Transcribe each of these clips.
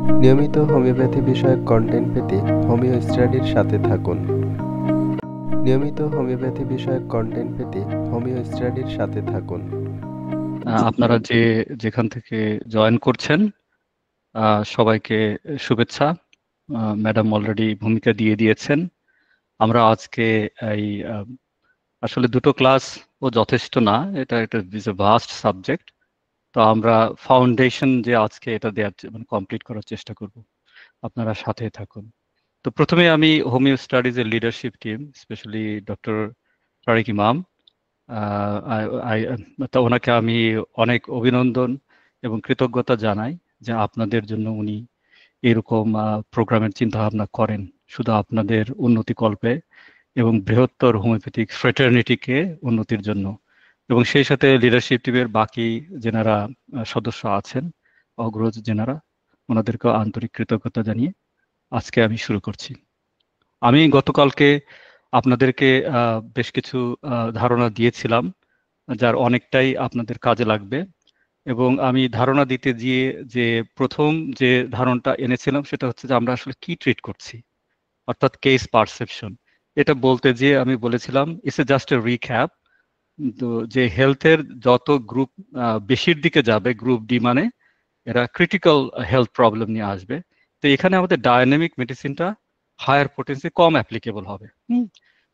নিয়মিত হোমিওপ্যাথি বিষয়ক কন্টেন্ট পেতে হোমিও স্টাডির সাথে থাকুন। নিয়মিত হোমিওপ্যাথি বিষয়ক কন্টেন্ট পেতে হোমিও স্টাডির সাথে থাকুন। আপনারা যেখান থেকে জয়েন করছেন সবাইকে শুভেচ্ছা। ম্যাডাম অলরেডি ভূমিকা দিয়ে দিয়েছেন। আমরা আজকে এই আসলে দুটো ক্লাস ও যথেষ্ট না, এটা একটা ভাস্ট সাবজেক্ট। তো আমরা ফাউন্ডেশন যে আজকে এটা দেওয়ার মানে কমপ্লিট করার চেষ্টা করব। আপনারা সাথে থাকুন। তো প্রথমে আমি হোমিও স্টাডিজের leadership team, specially doctor Tarek Imam, তো ওনাকে আমি অনেক অভিনন্দন এবং কৃতজ্ঞতা জানাই যে আপনাদের জন্য উনি এরকম প্রোগ্রামের চিন্তা ভাবনা করেন শুধু আপনাদের উন্নতি কল্পে এবং বৃহত্তর হোমিওপ্যাথিক ফ্রেটার্নিটিকে উন্নতির জন্য। এবং সেই সাথে লিডারশিপ টিমের বাকি যেনারা সদস্য আছেন, অগ্রজ যেনারা, ওনাদেরকেও আন্তরিক কৃতজ্ঞতা জানিয়ে আজকে আমি শুরু করছি। আমি গতকালকে আপনাদেরকে বেশ কিছু ধারণা দিয়েছিলাম যার অনেকটাই আপনাদের কাজে লাগবে। এবং আমি ধারণা দিতে গিয়ে যে প্রথম যে ধারণাটা এনেছিলাম সেটা হচ্ছে যে আমরা আসলে কি ট্রিট করছি, অর্থাৎ কেস পারসেপশন। এটা বলতে গিয়ে আমি বলেছিলাম it's a just a recap. তো যে হেলথের যত গ্রুপ বেশির দিকে যাবে, গ্রুপ ডি মানে এরা ক্রিটিক্যাল হেলথ প্রবলেম নিয়ে আসবে। তো এখানে আমাদের ডায়নামিক মেডিসিনটা হায়ার পোটেন্সি কম অ্যাপ্লিকেবল হবে,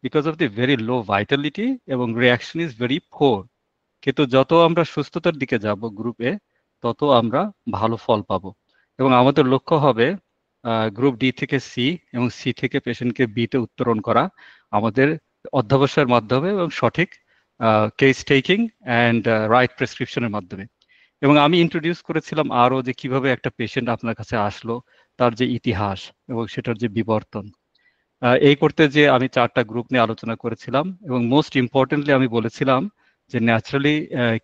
because of the very low Vitality এবং রিয়াকশন ইজ ভেরি পোর। কিন্তু যত আমরা সুস্থতার দিকে যাব গ্রুপে, তত আমরা ভালো ফল পাবো। এবং আমাদের লক্ষ্য হবে গ্রুপ ডি থেকে সি এবং সি থেকে পেশেন্টকে বিতে উত্তরণ করা আমাদের অধ্যবসায়ের মাধ্যমে এবং সঠিক কেস টেকিং অ্যান্ড রাইট প্রেসক্রিপশনের মাধ্যমে। এবং আমি ইন্ট্রোডিউস করেছিলাম আরও যে কিভাবে একটা পেশেন্ট আপনার কাছে আসলো, তার যে ইতিহাস এবং সেটার যে বিবর্তন। এই করতে যে আমি 4টা গ্রুপ নিয়ে আলোচনা করেছিলাম এবং মোস্ট ইম্পর্টেন্টলি আমি বলেছিলাম যে ন্যাচারালি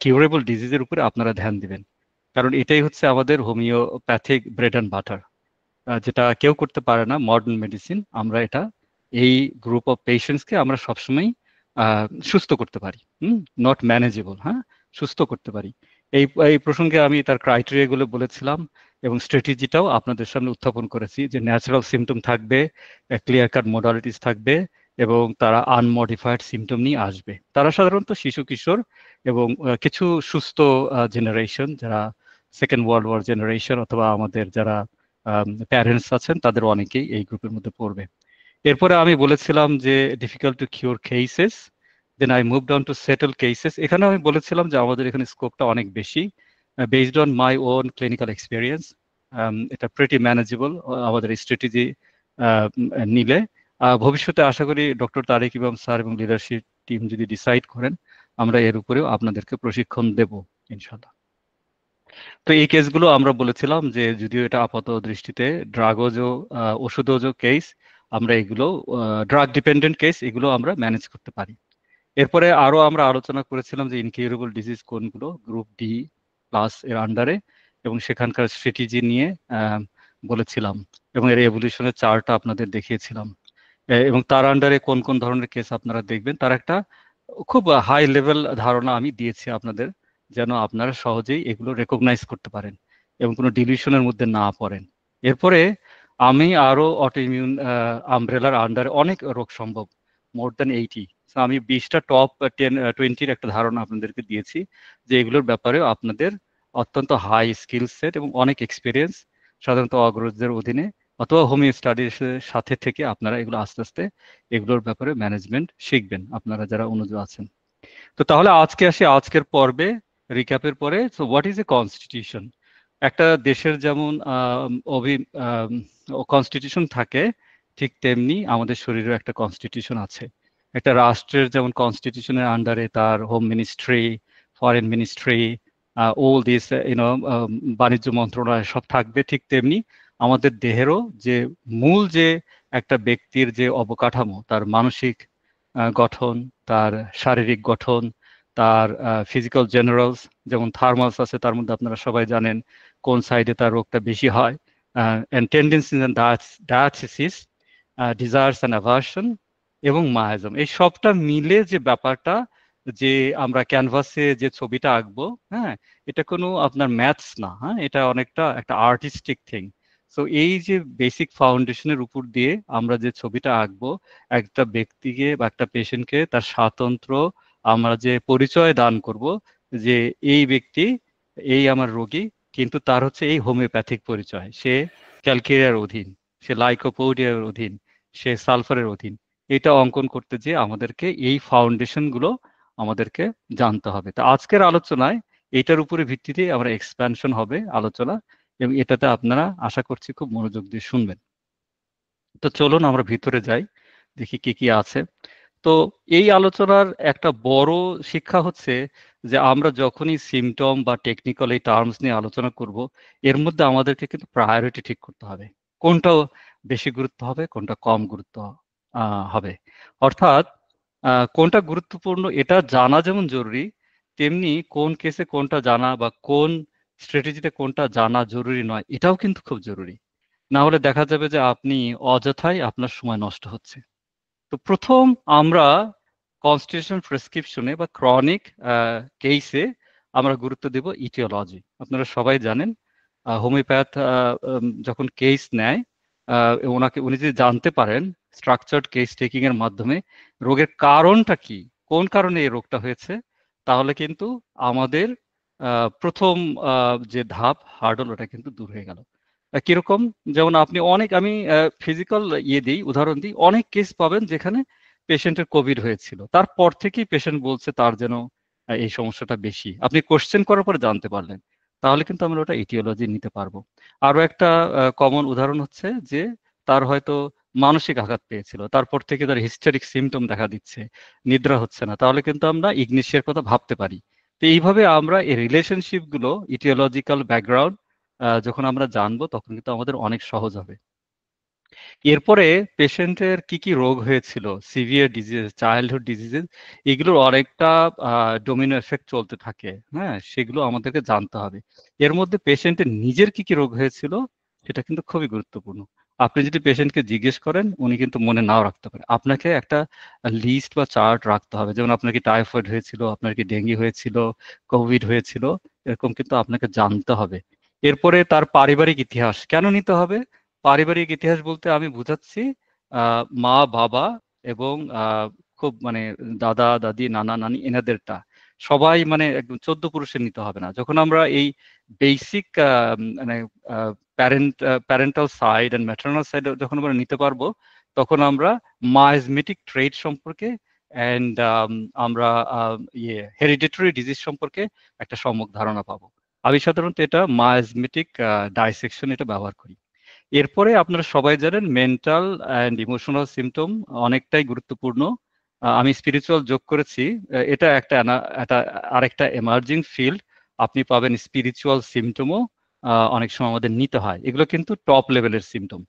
কিউরেবল ডিজিজের উপরে আপনারা ধ্যান দিবেন, কারণ এটাই হচ্ছে আমাদের হোমিওপ্যাথিক ব্রেড অ্যান্ড বাটার, যেটা কেউ করতে পারে না মডার্ন মেডিসিন। আমরা এটা এই গ্রুপ অফ পেশেন্টসকে আমরা সবসময় সুস্থ করতে পারি, নট ম্যানেজেবল, হ্যাঁ, সুস্থ করতে পারি। এই এই প্রসঙ্গে আমি তার ক্রাইটেরিয়াগুলো বলেছিলাম এবং স্ট্র্যাটেজিটাও আপনাদের সামনে উত্থাপন করেছি যে ন্যাচারাল সিমটম থাকবে, ক্লিয়ার কাট মোডালিটিস থাকবে এবং তারা আনমডিফাইড সিমটম নিয়ে আসবে। তারা সাধারণত শিশু কিশোর এবং কিছু সুস্থ জেনারেশন, যারা সেকেন্ড ওয়ার্ল্ড ওয়ার জেনারেশন অথবা আমাদের যারা প্যারেন্টস আছেন, তাদের অনেকেই এই গ্রুপের মধ্যে পড়বে। এরপরে আমি বলেছিলাম যে difficult to cure cases, then I moved on to settle cases. এখানে আমি বলেছিলাম যে আমাদের এখানে স্কোপটা অনেক বেশি, based on my own clinical experience. এটা প্রিটি ম্যানেজেবল আমাদের স্ট্র্যাটেজি নিলে। ভবিষ্যতে আশা করি ডক্টর তারেক ইমাম স্যার এবং লিডারশিপ টিম যদি ডিসাইড করেন, আমরা এর উপরেও আপনাদেরকে প্রশিক্ষণ দেব ইনশাল্লাহ। তো এই কেসগুলো আমরা বলেছিলাম যে যদিও এটা আপাত দৃষ্টিতে ড্রাগজ ওষুধজ কেস, আমরা এগুলো ড্রাগ ডিপেন্ডেন্ট কেস, এগুলো আমরা ম্যানেজ করতে পারি। এরপরে আরো আমরা আলোচনা করেছিলাম যে ইনকিউরেবল ডিজিজ কোনগুলো গ্রুপ ডি প্লাস এর আন্ডারে, এবং সেখানকার স্ট্র্যাটেজি নিয়ে বলেছিলাম এবং এর এভলিউশনের চার্টটা আপনাদের দেখিয়েছিলাম। এবং তার আন্ডারে কোন কোন ধরনের কেস আপনারা দেখবেন তার একটা খুব হাই লেভেল ধারণা আমি দিয়েছি আপনাদের, যেন আপনারা সহজেই এগুলো রেকগনাইজ করতে পারেন এবং কোনো ডিলিউশনের মধ্যে না পড়েন। এরপরে আমি আরো অটোইমিউন আমব্রেলার আন্ডারে অনেক রোগ সম্ভব, মোর দ্যান 80। আমি 20টা টপ 20-র একটা ধারণা আপনাদেরকে দিয়েছি যে এগুলোর ব্যাপারেও আপনাদের অত্যন্ত হাই স্কিল সেট এবং অনেক এক্সপিরিয়েন্স, সাধারণত অগ্রজদের অধীনে অথবা হোমিও স্টাডির সাথে থেকে আপনারা এগুলো আস্তে আস্তে এগুলোর ব্যাপারে ম্যানেজমেন্ট শিখবেন, আপনারা যারা অনুজ আছেন। তো তাহলে আজকে আসি আজকের পর্বে রিক্যাপের পরে। So what is a constitution? একটা দেশের যেমন কনস্টিটিউশন থাকে, ঠিক তেমনি আমাদের শরীরের একটা কনস্টিটিউশন আছে। একটা রাষ্ট্রের যেমন কনস্টিটিউশনের আন্ডারে তার home ministry, foreign ministry, all this বাণিজ্য মন্ত্রণালয় সব থাকবে, ঠিক তেমনি আমাদের দেহেরও যে মূল যে একটা ব্যক্তির যে অবকাঠামো, তার মানসিক গঠন, তার শারীরিক গঠন, তার ফিজিক্যাল জেনারেলস, যেমন থার্মালস আছে, তার মধ্যে আপনারা সবাই জানেন কোন সাইডে তার রোগটা বেশি হয়, and tendencies and diathesis, desires and aversion এবং মায়াজম, এই সবটা মিলে যে ব্যাপারটা, যে আমরা ক্যানভাসে যে ছবিটা আঁকবো, হ্যাঁ, এটা কোনো আপনার ম্যাথস না, হ্যাঁ, এটা অনেকটা একটা আর্টিস্টিক থিং। সো এই যে বেসিক ফাউন্ডেশনের উপর দিয়ে আমরা যে ছবিটা আঁকবো, একটা ব্যক্তিকে বা একটা পেশেন্টকে তার স্বাতন্ত্র আমরা যে পরিচয় দান করব, যে এই ব্যক্তি, এই আমার রোগী, কিন্তু তার হচ্ছে এই হোমিওপ্যাথিক পরিচয়, সে ক্যালকেরিয়ার অধীন, সে লাইকোপোডিয়ার অধীন, সে সালফারের অধীন। এটা অঙ্কন করতে যে আমাদেরকে এই ফাউন্ডেশন গুলো আমাদেরকে জানতে হবে। তো আজকের আলোচনায় এটার উপরে ভিত্তিতে আমরা এক্সপ্যানশন হবে আলোচনা, এবং এটাতে আপনারা আশা করছি খুব মনোযোগ দিয়ে শুনবেন। তো চলুন আমরা ভিতরে যাই, দেখি কি কি আছে। তো এই আলোচনার একটা বড় শিক্ষা হচ্ছে যে আমরা যখনই সিমটম বা টেকনিক্যাল এই টার্মস নিয়ে আলোচনা করব, এর মধ্যে আমাদেরকে কিন্তু প্রায়োরিটি ঠিক করতে হবে, কোনটা বেশি গুরুত্ব হবে, কোনটা কম গুরুত্ব হবে। অর্থাৎ কোনটা গুরুত্বপূর্ণ এটা জানা যেমন জরুরি, তেমনি কোন কেসে কোনটা জানা বা কোন স্ট্র্যাটেজিতে কোনটা জানা জরুরি নয়, এটাও কিন্তু খুব জরুরি। না হলে দেখা যাবে যে আপনি অযথাই আপনার সময় নষ্ট হচ্ছে। তো প্রথম আমরা কনস্টিটিউশন প্রেসক্রিপশনে বা ক্রনিক কেসে আমরা গুরুত্ব দেব ইটিওলজি। আপনারা সবাই জানেন হোমিওপ্যাথ যখন কেস নেয়, উনি যদি জানতে পারেন স্ট্রাকচার্ড কেস টেকিং এর মাধ্যমে রোগের কারণটা কি, কোন কারণে এই রোগটা হয়েছে, তাহলে কিন্তু আমাদের প্রথম যে ধাপ হার্ডল ওটা কিন্তু দূর হয়ে গেল। কিরকম? যেমন আপনি অনেক, আমি ফিজিক্যাল দিই, উদাহরণ দিই, অনেক কেস পাবেন যেখানে পেশেন্টের কোভিড হয়েছিল, তারপর থেকেই পেশেন্ট বলছে তার যেন এই সমস্যাটা বেশি, আপনি কোশ্চেন করার পরে জানতে পারলেন, তাহলে কিন্তু আমরা ওটা ইটিওলজি নিতে পারবো। আরো একটা কমন উদাহরণ হচ্ছে যে তার হয়তো মানসিক আঘাত পেয়েছিল, তারপর থেকে তার হিস্টেরিক সিমটম দেখা দিচ্ছে, নিদ্রা হচ্ছে না, তাহলে কিন্তু আমরা ইগনিশিয়ার কথা ভাবতে পারি। তো এইভাবে আমরা এই রিলেশনশিপ গুলো, ইটিওলজিক্যাল ব্যাকগ্রাউন্ড যখন আমরা জানবো তখন কিন্তু আমাদের অনেক সহজ হবে। এরপরে পেশেন্টের কি কি রোগ হয়েছিল, সিভিয়ার ডিজিজ, চাইল্ডহুড ডিজিজেস, এগুলোর অনেকটা ডোমিনো এফেক্ট চলতে থাকে, হ্যাঁ, সেগুলো আমাদেরকে জানতে হবে। এর মধ্যে পেশেন্টের নিজের কি কি রোগ হয়েছিল সেটা কিন্তু খুবই গুরুত্বপূর্ণ। আপনি যদি পেশেন্টকে জিজ্ঞেস করেন উনি কিন্তু মনে নাও রাখতে পারে, আপনাকে একটা লিস্ট বা চার্ট রাখতে হবে, যেমন আপনার কি টাইফয়েড হয়েছিল, আপনার কি ডেঙ্গি হয়েছিল, কোভিড হয়েছিল, এরকম কিন্তু আপনাকে জানতে হবে। এরপরে তার পারিবারিক ইতিহাস কেন নিতে হবে? পারিবারিক ইতিহাস বলতে আমি বুঝাচ্ছি মা বাবা এবং খুব মানে দাদা দাদি নানা নানি এনাদেরটা, সবাই মানে একদম 14 পুরুষের নিতে হবে না। যখন আমরা এই বেসিক মানে parental side and maternal side যখন আমরা নিতে পারবো, তখন আমরা মায়োজমেটিক ট্রেড সম্পর্কে অ্যান্ড আমরা হেরিডিটারি ডিজিজ সম্পর্কে একটা সম্যক ধারণা পাবো। আমি সাধারণত এটা মায়োজমেটিক ডাইসেকশন এটা ব্যবহার করি। এরপরে আপনারা সবাই জানেন মেন্টাল অ্যান্ড ইমোশনাল সিমটম অনেকটাই গুরুত্বপূর্ণ। আমি স্পিরিচুয়াল যোগ করেছি, এটা একটা আরেকটা এমার্জিং ফিল্ড। আপনি পাবেন স্পিরিচুয়াল সিমটমও অনেক সময় আমাদের নিতে হয়, এগুলো কিন্তু টপ লেভেলের সিমটম।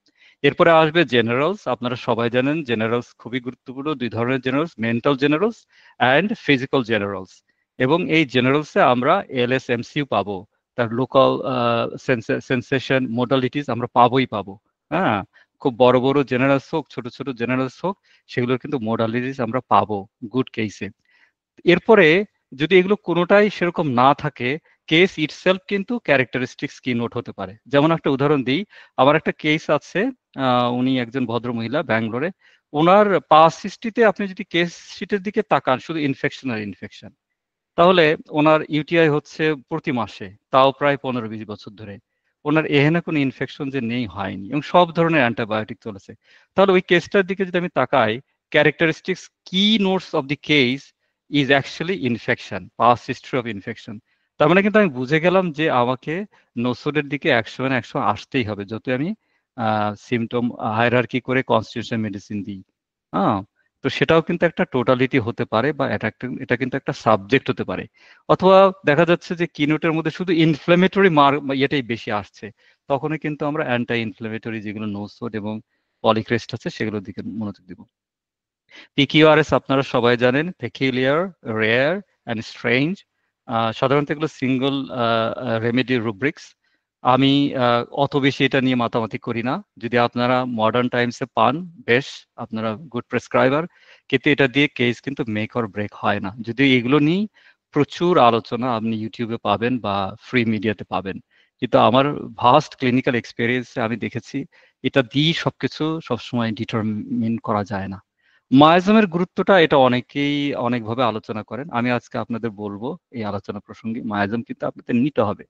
এরপরে আসবে জেনারেলস। আপনারা সবাই জানেন জেনারেলস খুবই গুরুত্বপূর্ণ, দুই ধরনের generals, mental generals and physical generals. এবং এই জেনারেলসে আমরা এলএসএমসিউ পাবো, তার লোকাল সেন্সেশন মোডালিটিস আমরা পাবোই পাবো। হ্যাঁ, খুব বড় বড় জেনারেলস হোক, ছোট ছোট জেনারেলস হোক, সেগুলোর কিন্তু মোডালিটিস আমরা পাবো গুড কেসে। এরপরে যদি এগুলো কোনোটাই সেরকম না থাকে, কেস ইটসেলফ কিন্তু ক্যারেক্টারিস্টিক্স কি নোট হতে পারে। যেমন একটা উদাহরণ দিই, আমার একটা কেস আছে, উনি একজন ভদ্র মহিলা ব্যাঙ্গালোরে। ওনার পাস্ট হিস্ট্রিতে আপনি যদি কেস শিটের দিকে তাকান, শুধু ইনফেকশন আর ইনফেকশন, তাহলে ওনার ইউটিআই হচ্ছে প্রতি মাসে, তাও প্রায় 15-20 বছর ধরে। ওনার এহেন কোনো ইনফেকশন যে নেই হয়নি, এবং সব ধরনের অ্যান্টিবায়োটিক চলেছে। তাহলে ওই কেসটার দিকে যদি আমি তাকাই, ক্যারেক্টারিস্টিক্স কি notes of the case is actually infection, past history of infection. তার মানে কিন্তু আমি বুঝে গেলাম যে আমাকে নোসোডের দিকে 100 আসতেই হবে, যত আমি সিমটম হায়ারার্কি করে কনস্টিটিউশন মেডিসিন দিই। হ্যাঁ, তো সেটাও কিন্তু একটা টোটালিটি হতে পারে, বা এটা কিন্তু একটা সাবজেক্ট হতে পারে। অথবা দেখা যাচ্ছে যে কিনোটের মধ্যে শুধু ইনফ্ল্যামেটরি ইয়েটাই বেশি আসছে, তখনই কিন্তু আমরা অ্যান্টি ইনফ্ল্যামেটরি যেগুলো নোসোড এবং পলিক্রেস্ট আছে সেগুলোর দিকে মনোযোগ দিব। পিকিউআরএস আপনারা সবাই জানেন, পেকিউলিয়ার, রেয়ার অ্যান্ড স্ট্রেঞ্জ। সাধারণত এগুলো সিঙ্গল রেমেডি রুব্রিক্স। আমি অত বেশি এটা নিয়ে মাতামাতি করি না। যদি আপনারা মডার্ন টাইমসে পান, বেশ, আপনারা গুড প্রেসক্রাইবার, কিন্তু এটা দিয়ে কেস কিন্তু মেক অর ব্রেক হয় না। যদি এগুলো নিয়ে প্রচুর আলোচনা আপনি ইউটিউবে পাবেন বা ফ্রি মিডিয়াতে পাবেন, কিন্তু আমার ভাস্ট ক্লিনিক্যাল এক্সপেরিয়েন্সে আমি দেখেছি এটা দিয়ে সবকিছু সবসময় ডিটারমিন করা যায় না। মায়াজমের গুরুত্বটা এটা অনেকেই অনেকভাবে আলোচনা করেন। আমি আজকে আপনাদের বলবো এই আলোচনা প্রসঙ্গে মায়াজম কিন্তু আপনাদের নিতে হবে।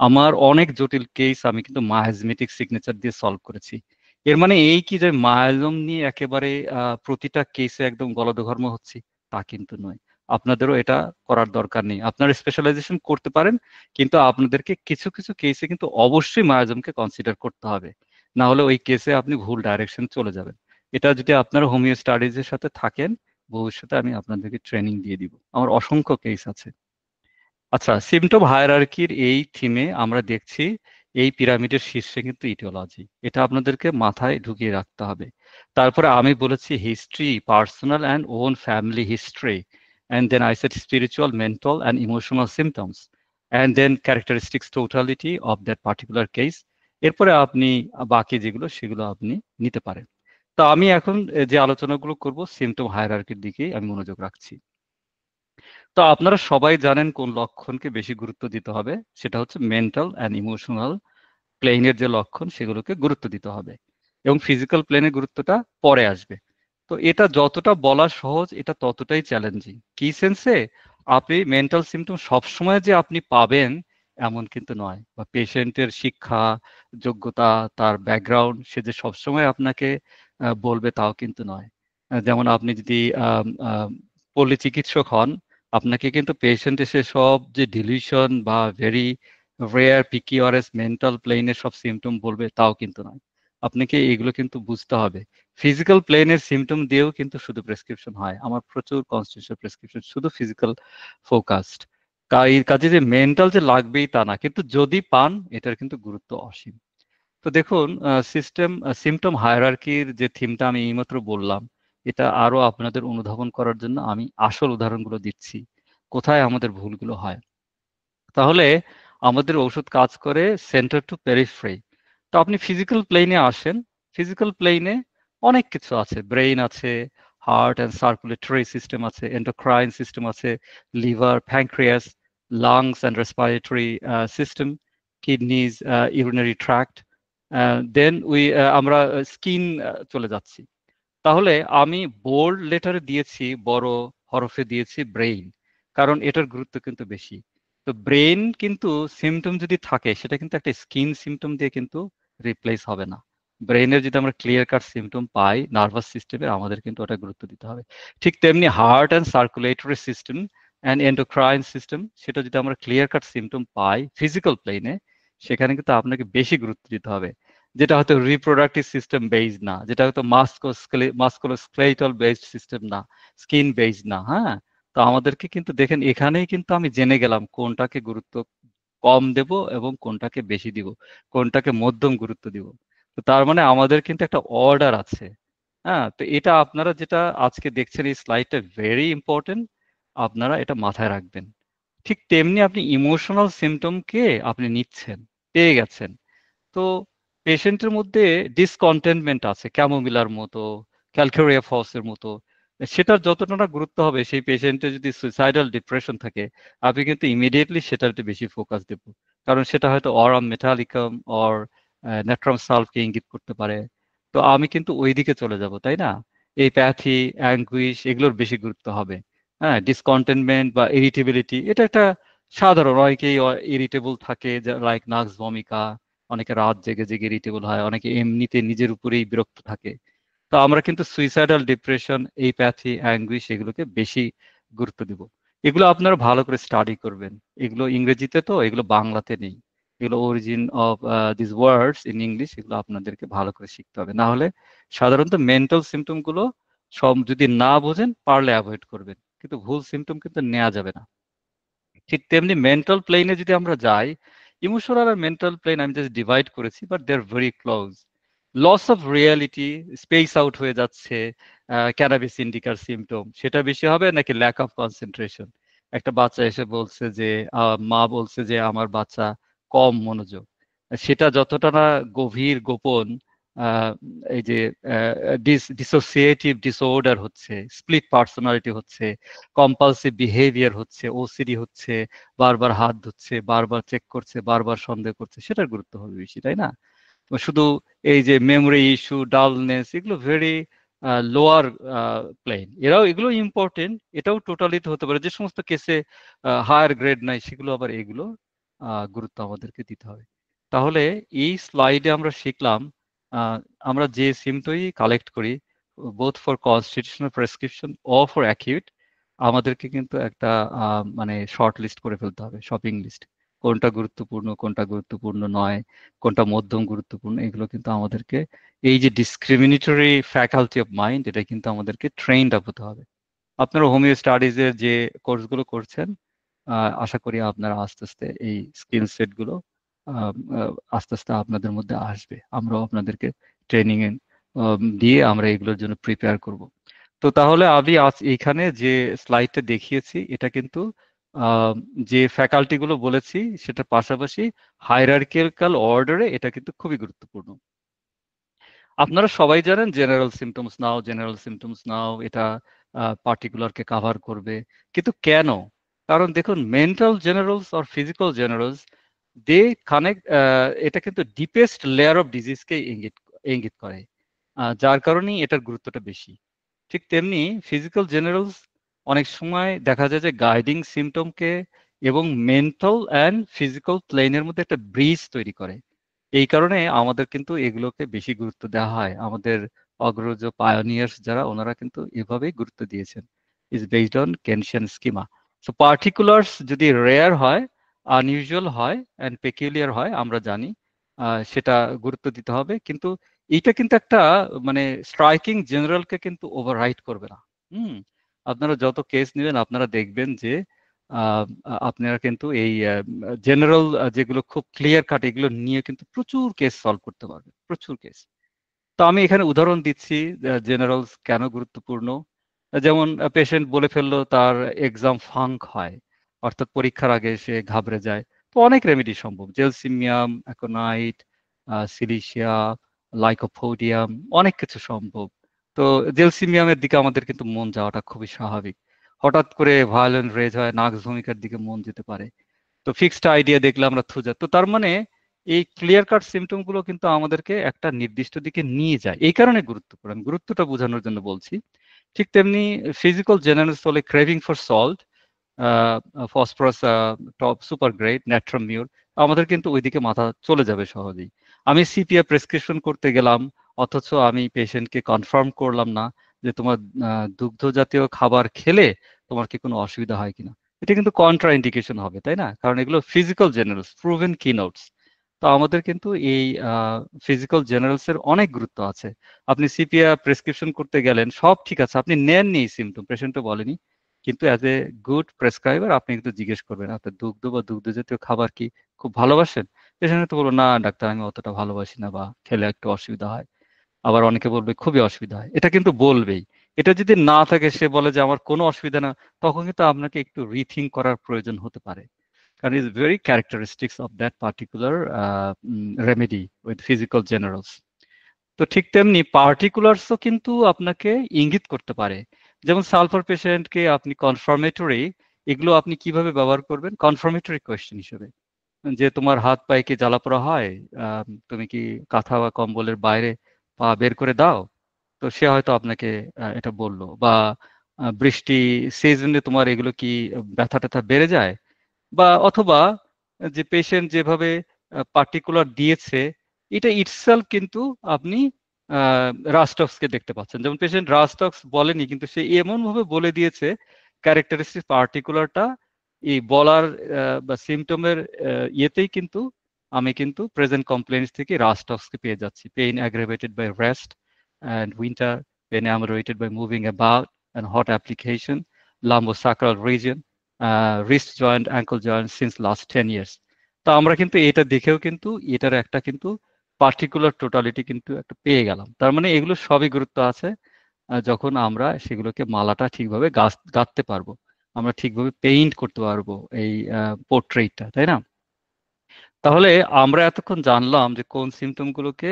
আমার অনেক জটিল কেস আমি কিন্তু মায়াজমেটিক সিগনেচার দিয়ে সলভ করেছি। এর মানে এই কি যে মায়াজম নিয়ে একেবারে প্রতিটা কেসে একদম গলদঘর্ম হচ্ছি, তা কিন্তু নয়। আপনাদেরও এটা করার দরকার নেই। আপনারা স্পেশালাইজেশন করতে পারেন, কিন্তু আপনাদেরকে কিছু কিছু কেসে কিন্তু অবশ্যই মায়াজমকে কনসিডার করতে হবে। না হলে ওই কেসে আপনি ভুল ডাইরেকশন চলে যাবেন। এটা যদি আপনারা হোমিও স্টাডিজের সাথে থাকেন, ভবিষ্যতে আমি আপনাদেরকে ট্রেনিং দিয়ে দিব। আমার অসংখ্য কেস আছে। আচ্ছা, সিম্পটম হায়ারার্কির এই থিমে আমরা দেখছি এই পিরামিডের শীর্ষে কিন্তু ইটিওলজি, এটা আপনাদেরকে মাথায় ঢুকিয়ে রাখতে হবে। তারপরে আমি বলেছি history, personal and own family history, and then I said spiritual, mental and emotional symptoms, and then characteristics totality of that particular case. এরপরে আপনি বাকি যেগুলো সেগুলো আপনি নিতে পারেন। তো আমি এখন যে আলোচনাগুলো করব সিম্পটম হায়ারার্কির দিকেই আমি মনোযোগ রাখছি। তো আপনারা সবাই জানেন কোন লক্ষণকে বেশি গুরুত্ব দিতে হবে, সেটা হচ্ছে মেন্টাল অ্যান্ড ইমোশনাল প্লেনের যে লক্ষণ সেগুলোকে গুরুত্ব দিতে হবে, এবং ফিজিক্যাল প্লেনের গুরুত্বটা পরে আসবে। তো এটা যতটা বলা সহজ, এটা ততটাই চ্যালেঞ্জিং। কি সেন্সে? আপনি মেন্টাল সিমটম সবসময় যে আপনি পাবেন এমন কিন্তু নয়, বা পেশেন্টের শিক্ষা, যোগ্যতা, তার ব্যাকগ্রাউন্ড সে যে সবসময় আপনাকে বলবে তাও কিন্তু নয়। যেমন আপনি যদি পল্লী চিকিৎসক হন, আপনাকে কিন্তু পেশেন্ট এসে সব যে ডিলিউশন বা ভেরি রেয়ার পিকিউআরএস মেন্টাল প্লেনের সব সিমটম বলবে তাও কিন্তু নয়। আপনাকে এগুলো কিন্তু বুঝতে হবে। ফিজিক্যাল প্লেনের সিমটম দিয়েও কিন্তু শুধু প্রেসক্রিপশন হয়। আমার প্রচুর কনস্টিটিউশন প্রেসক্রিপশন শুধু ফিজিক্যাল ফোকাসড। কাজে যে মেন্টাল যে লাগবেই তা না, কিন্তু যদি পান এটার কিন্তু গুরুত্ব অসীম। তো দেখুন, সিমটম হায়ারার্কির যে থিমটা আমি এইমাত্র বললাম, এটা আরো আপনাদের অনুধাবন করার জন্য আমি আসল উদাহরণগুলো দিচ্ছি কোথায় আমাদের ভুলগুলো হয়। তাহলে আমাদের ঔষধ কাজ করে সেন্টার টু পেরিফেরি। তো আপনি ফিজিক্যাল প্লেনে আসেন। ফিজিক্যাল প্লেনে অনেক কিছু আছে, ব্রেইন আছে, হার্ট অ্যান্ড সার্কুলেটরি সিস্টেম আছে, এন্ডোক্রাইন সিস্টেম আছে, liver, pancreas, lungs and respiratory system, kidneys, urinary tract, then আমরা স্কিন চলে যাচ্ছি। তাহলে আমি বোল্ড লেটারে দিয়েছি, বড় হরফে দিয়েছি ব্রেইন, কারণ এটার গুরুত্ব কিন্তু বেশি। তো ব্রেইন কিন্তু সিমটম যদি থাকে সেটা কিন্তু একটা স্কিন সিমটম দিয়ে কিন্তু রিপ্লেস হবে না। ব্রেইনের যদি আমরা ক্লিয়ার কাট সিমটম পাই নার্ভাস সিস্টেমে, আমাদের কিন্তু ওটা গুরুত্ব দিতে হবে। ঠিক তেমনি heart and circulatory system and endocrine system, সেটা যদি আমরা ক্লিয়ার কাট সিমটম পাই ফিজিক্যাল প্লেনে, সেখানে কিন্তু আপনাকে বেশি গুরুত্ব দিতে হবে। যেটা হয়তো রিপ্রোডাক্টিভ সিস্টেম বেসড না, যেটা হয়তো মাস্কুলোস্কেলেটাল বেসড সিস্টেম না, স্কিন বেসড না। হ্যাঁ, তো আমাদেরকে কিন্তু দেখেন এখানেই কিন্তু আমি জেনে গেলাম কোনটাকে গুরুত্ব কম দেব এবং কোনটাকে বেশি দিব, কোনটাকে মধ্যম গুরুত্ব দিব। তো তার মানে আমাদের কিন্তু একটা অর্ডার আছে। হ্যাঁ, তো এটা আপনারা যেটা আজকে দেখছেন এই স্লাইডটা ভেরি ইম্পর্টেন্ট, আপনারা এটা মাথায় রাখবেন। ঠিক তেমনি আপনি ইমোশনাল সিমটমকে আপনি নিচ্ছেন, পেয়ে গেছেন। তো পেশেন্টের মধ্যে ডিসকন্টেন্টমেন্ট আছে ক্যামোমিলার মতো, ক্যালকেরিয়া ফসের মতো। সেটার যতটা না গুরুত্ব হবে, সেই পেশেন্টের যদি সুইসাইডাল ডিপ্রেশন থাকে, আপনি কিন্তু ইমিডিয়েটলি সেটাতে বেশি ফোকাস দেব। কারণ সেটা হয়তো অরাম মেটালিকাম অর নেট্রাম সালভকে ইঙ্গিত করতে পারে। তো আমি কিন্তু ওই দিকে চলে যাব, তাই না? এই প্যাথি, অ্যাঙ্গুইশ এগুলোর বেশি গুরুত্ব হবে। হ্যাঁ, ডিসকন্টেনমেন্ট বা ইরিটেবিলিটি এটা একটা সাধারণ, অনেকেই ইরিটেবল থাকে, লাইক নাক্স ভমিকা, অনেকে রাত জেগে জেগে ইরিটেবল হয়, অনেকে এমনিতে নিজের উপরেই বিরক্ত থাকে। তো আমরা কিন্তু সুইসাইডাল ডিপ্রেশন, এই প্যাথি, অ্যাঙ্গুইশ এগুলোকে বেশি গুরুত্ব দিব। এগুলো আপনারা ভালো করে স্টাডি করবেন। এগুলো ইংরেজিতে, তো এগুলো বাংলাতে নেই। এগুলো origin of this words in English, এগুলো আপনাদেরকে ভালো করে শিখতে হবে। না হলে সাধারণত মেন্টাল সিমটম গুলো সব যদি না বোঝেন পারলে অ্যাভয়েড করবেন, কিন্তু ভুল সিমটম কিন্তু নেওয়া যাবে না। ঠিক তেমনি মেন্টাল প্লেনে যদি আমরা যাই, ইমোশনাল আর মেন্টাল প্লেন আমি জাস্ট ডিভাইড করেছি, but they are very close. Loss of reality, space out হয়ে যাচ্ছে, ক্যানাবিস ইন্ডিকার সিমটম, সেটা বেশি হবে নাকি ল্যাক অফ কনসেন্ট্রেশন? একটা বাচ্চা এসে বলছে যে মা বলছে যে আমার বাচ্চা কম মনোযোগ, সেটা যতটা না গভীর গোপন, এই যে ডিসোসিয়েটিভ ডিসঅর্ডার হচ্ছে, স্প্লিট পার্সোনালিটি হচ্ছে, কম্পালসিভ বিহেভিয়ার হচ্ছে, ওসিডি হচ্ছে, বারবার হাত ধুচ্ছে, বারবার চেক করছে, বারবার সন্দেহ করছে, সেটার গুরুত্ব হবে বেশি, তাই না? শুধু এই যে মেমোরি ইস্যু, ডালনেস, এগুলো ভেরি লোয়ার প্লেন। এগুলো ইম্পর্টেন্ট, এটাও টোটালিতে হতে পারে। যে সমস্ত কেসে হায়ার গ্রেড নাই, সেগুলো আবার এগুলো গুরুত্ব আমাদেরকে দিতে হবে। তাহলে এই স্লাইডে আমরা শিখলাম আমরা যে সিমটমই কালেক্ট করি, বোথ ফর কনস্টিটিউশনাল প্রেসক্রিপশন ও ফর অ্যাকিউট, আমাদেরকে কিন্তু একটা মানে শর্ট লিস্ট করে ফেলতে হবে, শপিং লিস্ট। কোনটা গুরুত্বপূর্ণ, কোনটা গুরুত্বপূর্ণ নয়, কোনটা মধ্যম গুরুত্বপূর্ণ, এগুলো কিন্তু আমাদেরকে, এই যে ডিসক্রিমিনেটরি ফ্যাকাল্টি অফ মাইন্ড, এটা কিন্তু আমাদেরকে ট্রেইনড আপ হতে হবে। আপনারা হোমিও স্টাডিজের যে কোর্সগুলো করছেন, আশা করি আপনারা আস্তে আস্তে এই স্কিল সেটগুলো আস্তে আস্তে আপনাদের মধ্যে আসবে। আমরাও আপনাদেরকে ট্রেনিং দিয়ে আমরা এগুলোর জন্য প্রিপেয়ার করব। তো তাহলে আমি আজ এইখানে যে স্লাইডটা দেখিয়েছি, এটা কিন্তু যে ফ্যাকাল্টি গুলো বলেছি সেটার পাশাপাশি হায়ারার্কিক্যাল অর্ডারে এটা কিন্তু খুবই গুরুত্বপূর্ণ। আপনারা সবাই জানেন জেনারেল সিমটমস নাও, এটা পার্টিকুলারকে কাভার করবে। কিন্তু কেন? কারণ দেখুন, মেন্টাল জেনারেলস আর ফিজিক্যাল জেনারেলস, দে কানেক্ট, এটা কিন্তু ডিপেস্ট লেয়ার অফ ডিজিজকে ইঙ্গিত ইঙ্গিত করে, যার কারণেই এটার গুরুত্বটা বেশি। ঠিক তেমনি ফিজিক্যাল জেনারেলস অনেক সময় দেখা যায় যে গাইডিং সিমটমকে এবং মেন্টাল অ্যান্ড ফিজিক্যাল প্লেনের মধ্যে একটা ব্রিজ তৈরি করে। এই কারণে আমাদের কিন্তু এগুলোকে বেশি গুরুত্ব দেওয়া হয়। আমাদের অগ্রজ পায়োনিয়ার্স যারা, ওনারা কিন্তু এভাবেই গুরুত্ব দিয়েছেন, is based on Kentian schema. So particulars যদি রেয়ার হয়, আনইউজুয়াল হয় অ্যান্ড পেকিউলিয়ার হয়, আমরা জানি, সেটা গুরুত্ব দিতে হবে। কিন্তু এইটা কিন্তু একটা মানে স্ট্রাইকিং জেনারেলকে কিন্তু ওভাররাইড করবে না। হুম, আপনারা যত কেস নেবেন আপনারা দেখবেন যে আপনারা কিন্তু এই জেনারেল যেগুলো খুব ক্লিয়ার কাট, এগুলো নিয়ে কিন্তু প্রচুর কেস সলভ করতে পারবেন, প্রচুর কেস। তো আমি এখানে উদাহরণ দিচ্ছি জেনারেলস কেন গুরুত্বপূর্ণ। যেমন পেশেন্ট বলে ফেললো তার এক্সাম ফাঙ্ক হয়, অর্থাৎ পরীক্ষার আগে সে ঘাবড়ে যায়। তো অনেক রেমেডি সম্ভব, জেলসিমিয়াম, অ্যাকোনাইট, সিলিশিয়া, লাইকোপোডিয়াম, অনেক কিছু সম্ভব। তো জেলসিমিয়ামের দিকে আমাদের কিন্তু মন যাওয়াটা খুবই স্বাভাবিক। হঠাৎ করে ভায়োলেন্ট রেজ হয়, নাক ভূমিকার দিকে মন যেতে পারে। তো ফিক্সড আইডিয়া দেখলে আমরা থুজা। তো তার মানে এই ক্লিয়ার কাট সিমটম গুলো কিন্তু আমাদেরকে একটা নির্দিষ্ট দিকে নিয়ে যায়, এই কারণে গুরুত্বপূর্ণ। আমি গুরুত্বটা বোঝানোর জন্য বলছি। ঠিক তেমনি ফিজিক্যাল জেনারেলস হলে craving for salt, phosphorus, top super grade, natrum Muir, আমাদের কিন্তু ওইদিকে মাথা চলে যাবে সহজেই। আমি সিপিআর প্রেসক্রিপশন করতে গেলাম, অথচ আমি পেশেন্টকে কনফার্ম করলাম না যে তোমার দুগ্ধ জাতীয় খাবার খেলে তোমার কি কোনো অসুবিধা হয় কিনা। এটা কিন্তু কন্ট্রা ইন্ডিকেশন হবে, তাই না? কারণ এগুলো ফিজিক্যাল জেনারেলস, প্রুভেন কি নোটস। তো আমাদের কিন্তু এই ফিজিক্যাল জেনারেলস এর অনেক গুরুত্ব আছে। আপনি সিপিআর প্রেসক্রিপশন করতে গেলেন, সব ঠিক আছে, আপনি নেননি সিমটম, পেশেন্টও বলেনি, কিন্তু অ্যাজ এ গুড প্রেসক্রাইবার আপনি কিন্তু জিজ্ঞেস করবেন আপনার দুগ্ধ বা দুগ্ধ জাতীয় খাবার কি খুব ভালোবাসেন। পেশেন্ট তো বলবো, না ডাক্তার আমি অতটা ভালোবাসি না, বা খেলে একটু অসুবিধা হয়। আবার অনেকে বলবে খুবই অসুবিধা হয়, এটা কিন্তু বলবেই। এটা যদি না থাকে, সে বলে যে আমার কোনো অসুবিধা না, তখন কিন্তু আপনাকে একটু রিথিঙ্ক করার প্রয়োজন হতে পারে। কারণ is very characteristics of that particular remedy with physical generals. তো ঠিক তেমনি পার্টিকুলার্সও কিন্তু আপনাকে ইঙ্গিত করতে পারে। যেমন সালফার পেশেন্টকে আপনি কনফার্মেটরি, এগুলো আপনি কিভাবে ব্যবহার করবেন? কনফার্মেটরি কোয়েশ্চেন হিসেবে, যে তোমার হাত পায়ে কি জ্বালাপোড়া হয়, তুমি কি কাঁথা বা কম্বলের বাইরে পা বের করে দাও। তো সে হয়তো আপনাকে এটা বললো। বা বৃষ্টি সিজনে তোমার এগুলো কি ব্যথা ট্যাথা বেড়ে যায়। বা অথবা যে পেশেন্ট যেভাবে পার্টিকুলার দিয়েছে, এটা ইটসেলফ কিন্তু আপনি রাস্টক্সকে দেখতে পাচ্ছেন। যেমন পেশেন্ট রাস্টক্স বলেনি, কিন্তু সে এমন ভাবে বলে দিয়েছে ক্যারেক্টারিস্টিক পার্টিকুলারটা, এই বলার বা সিমটমের ইয়েতেই কিন্তু আমি কিন্তু প্রেজেন্ট কমপ্লেন্স থেকে রাস্টক্সকে পেয়ে যাচ্ছি। Pain aggravated by rest and winter, pain ameliorated by moving about and hot application, lumbosacral region, wrist joint, ankle joint since last 10 years. তো আমরা কিন্তু এটা দেখেও কিন্তু এটার একটা কিন্তু পার্টিকুলার টোটালিটি কিন্তু একটা পেয়ে গেলাম। তার মানে এগুলো সবই গুরুত্ব আছে যখন আমরা সেগুলোকে মালাটা ঠিকভাবে গাঁথতে পারবো, আমরা ঠিকভাবে পেইন্ট করতে পারবো এই পোর্ট্রেটটা, তাই না? তাহলে আমরা এতক্ষণ জানলাম যে কোন সিমটম গুলোকে